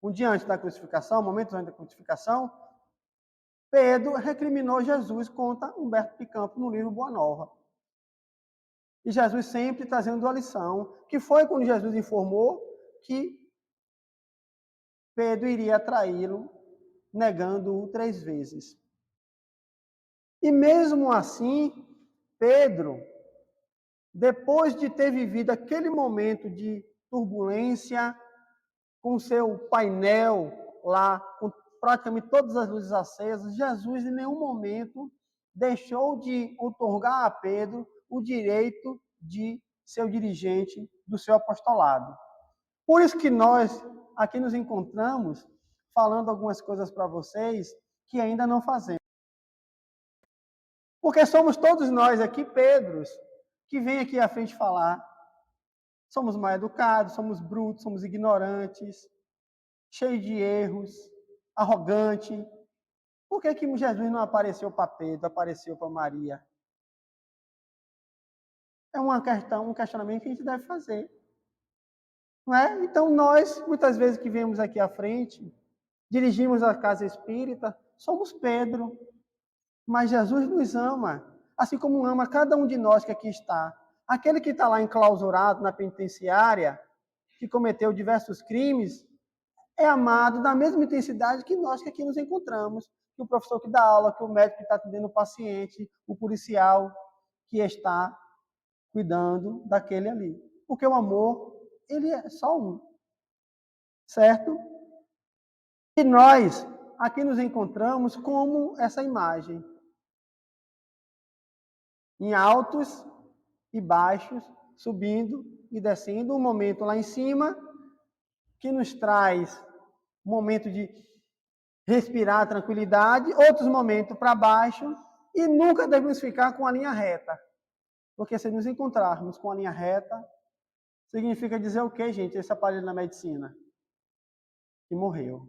Speaker 1: um dia antes da crucificação, momentos antes da crucificação, Pedro recriminou Jesus, conta Humberto Picampo no livro Boa Nova. E Jesus sempre trazendo a lição, que foi quando Jesus informou que Pedro iria traí-lo, negando-o 3 vezes. E mesmo assim, Pedro, depois de ter vivido aquele momento de turbulência, com seu painel lá, com praticamente todas as luzes acesas, Jesus em nenhum momento deixou de outorgar a Pedro o direito de ser o dirigente do seu apostolado. Por isso que nós aqui nos encontramos falando algumas coisas para vocês que ainda não fazemos. Porque somos todos nós aqui Pedros, que vem aqui à frente falar. Somos mal educados, somos brutos, somos ignorantes, cheios de erros, arrogante. Por que Jesus não apareceu para Pedro, apareceu para Maria? É um questionamento que a gente deve fazer. Não é? Então, nós, muitas vezes que vemos aqui à frente, dirigimos a casa espírita, somos Pedro, mas Jesus nos ama, assim como ama cada um de nós que aqui está. Aquele que está lá enclausurado na penitenciária, que cometeu diversos crimes, é amado da mesma intensidade que nós que aqui nos encontramos, que o professor que dá aula, que o médico que está atendendo o paciente, o policial que está cuidando daquele ali. Porque o amor, ele é só um, certo? E nós aqui nos encontramos como essa imagem, em altos e baixos, subindo e descendo, um momento lá em cima, que nos traz um momento de respirar tranquilidade, outros momentos para baixo, e nunca devemos ficar com a linha reta. Porque se nos encontrarmos com a linha reta, significa dizer o quê, gente? Esse aparelho na medicina? Que morreu.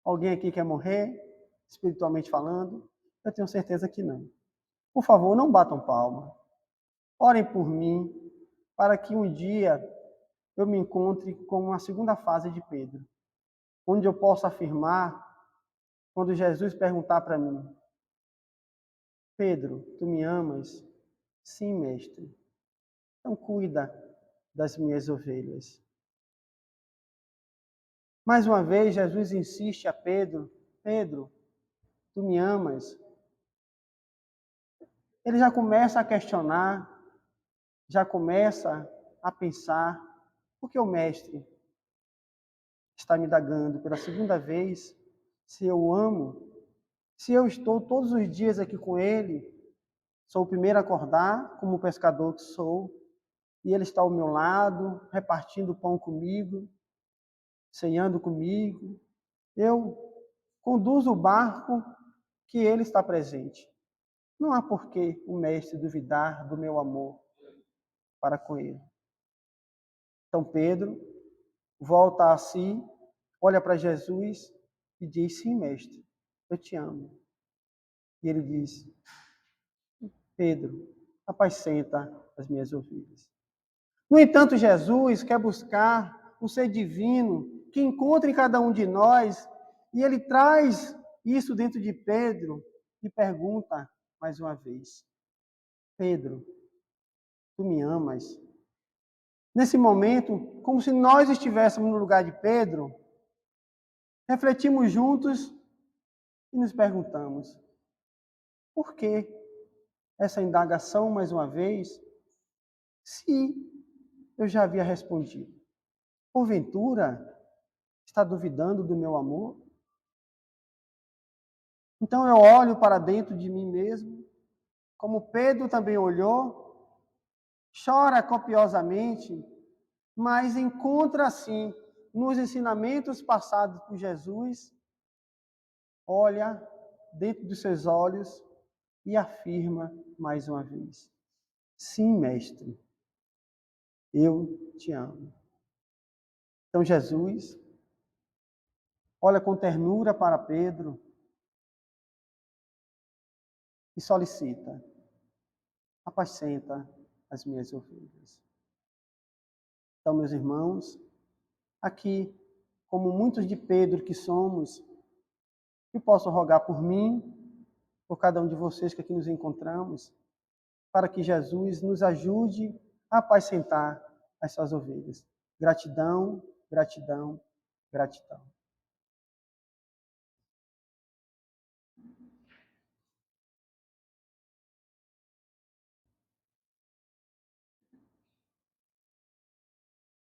Speaker 1: Alguém aqui quer morrer, espiritualmente falando? Eu tenho certeza que não. Por favor, não batam palma. Orem por mim, para que um dia eu me encontre com uma segunda fase de Pedro, onde eu possa afirmar, quando Jesus perguntar para mim: Pedro, tu me amas? Sim, mestre. Então cuida das minhas ovelhas. Mais uma vez, Jesus insiste a Pedro: Pedro, tu me amas? Ele já começa a questionar, já começa a pensar: por que o mestre está me indagando pela segunda vez se eu o amo? Se eu estou todos os dias aqui com ele, sou o primeiro a acordar, como pescador que sou, e ele está ao meu lado, repartindo o pão comigo, ceando comigo. Eu conduzo o barco que ele está presente. Não há por que o mestre duvidar do meu amor para com ele. Então Pedro volta a si, olha para Jesus e diz: sim, mestre, eu te amo. E ele diz: Pedro, apacenta as minhas ovelhas. No entanto, Jesus quer buscar o ser divino que encontra em cada um de nós, e ele traz isso dentro de Pedro e pergunta mais uma vez: Pedro, tu me amas? Nesse momento, como se nós estivéssemos no lugar de Pedro, refletimos juntos e nos perguntamos: por que essa indagação mais uma vez, se eu já havia respondido? Porventura, está duvidando do meu amor? Então eu olho para dentro de mim mesmo, como Pedro também olhou, chora copiosamente, mas encontra assim, nos ensinamentos passados por Jesus, olha dentro dos seus olhos e afirma mais uma vez: sim, mestre, eu te amo. Então Jesus olha com ternura para Pedro e solicita: apacenta as minhas ovelhas. Então, meus irmãos, aqui, como muitos de Pedro que somos, que posso rogar por mim, por cada um de vocês que aqui nos encontramos, para que Jesus nos ajude a apacentar as suas ovelhas. Gratidão, gratidão, gratidão.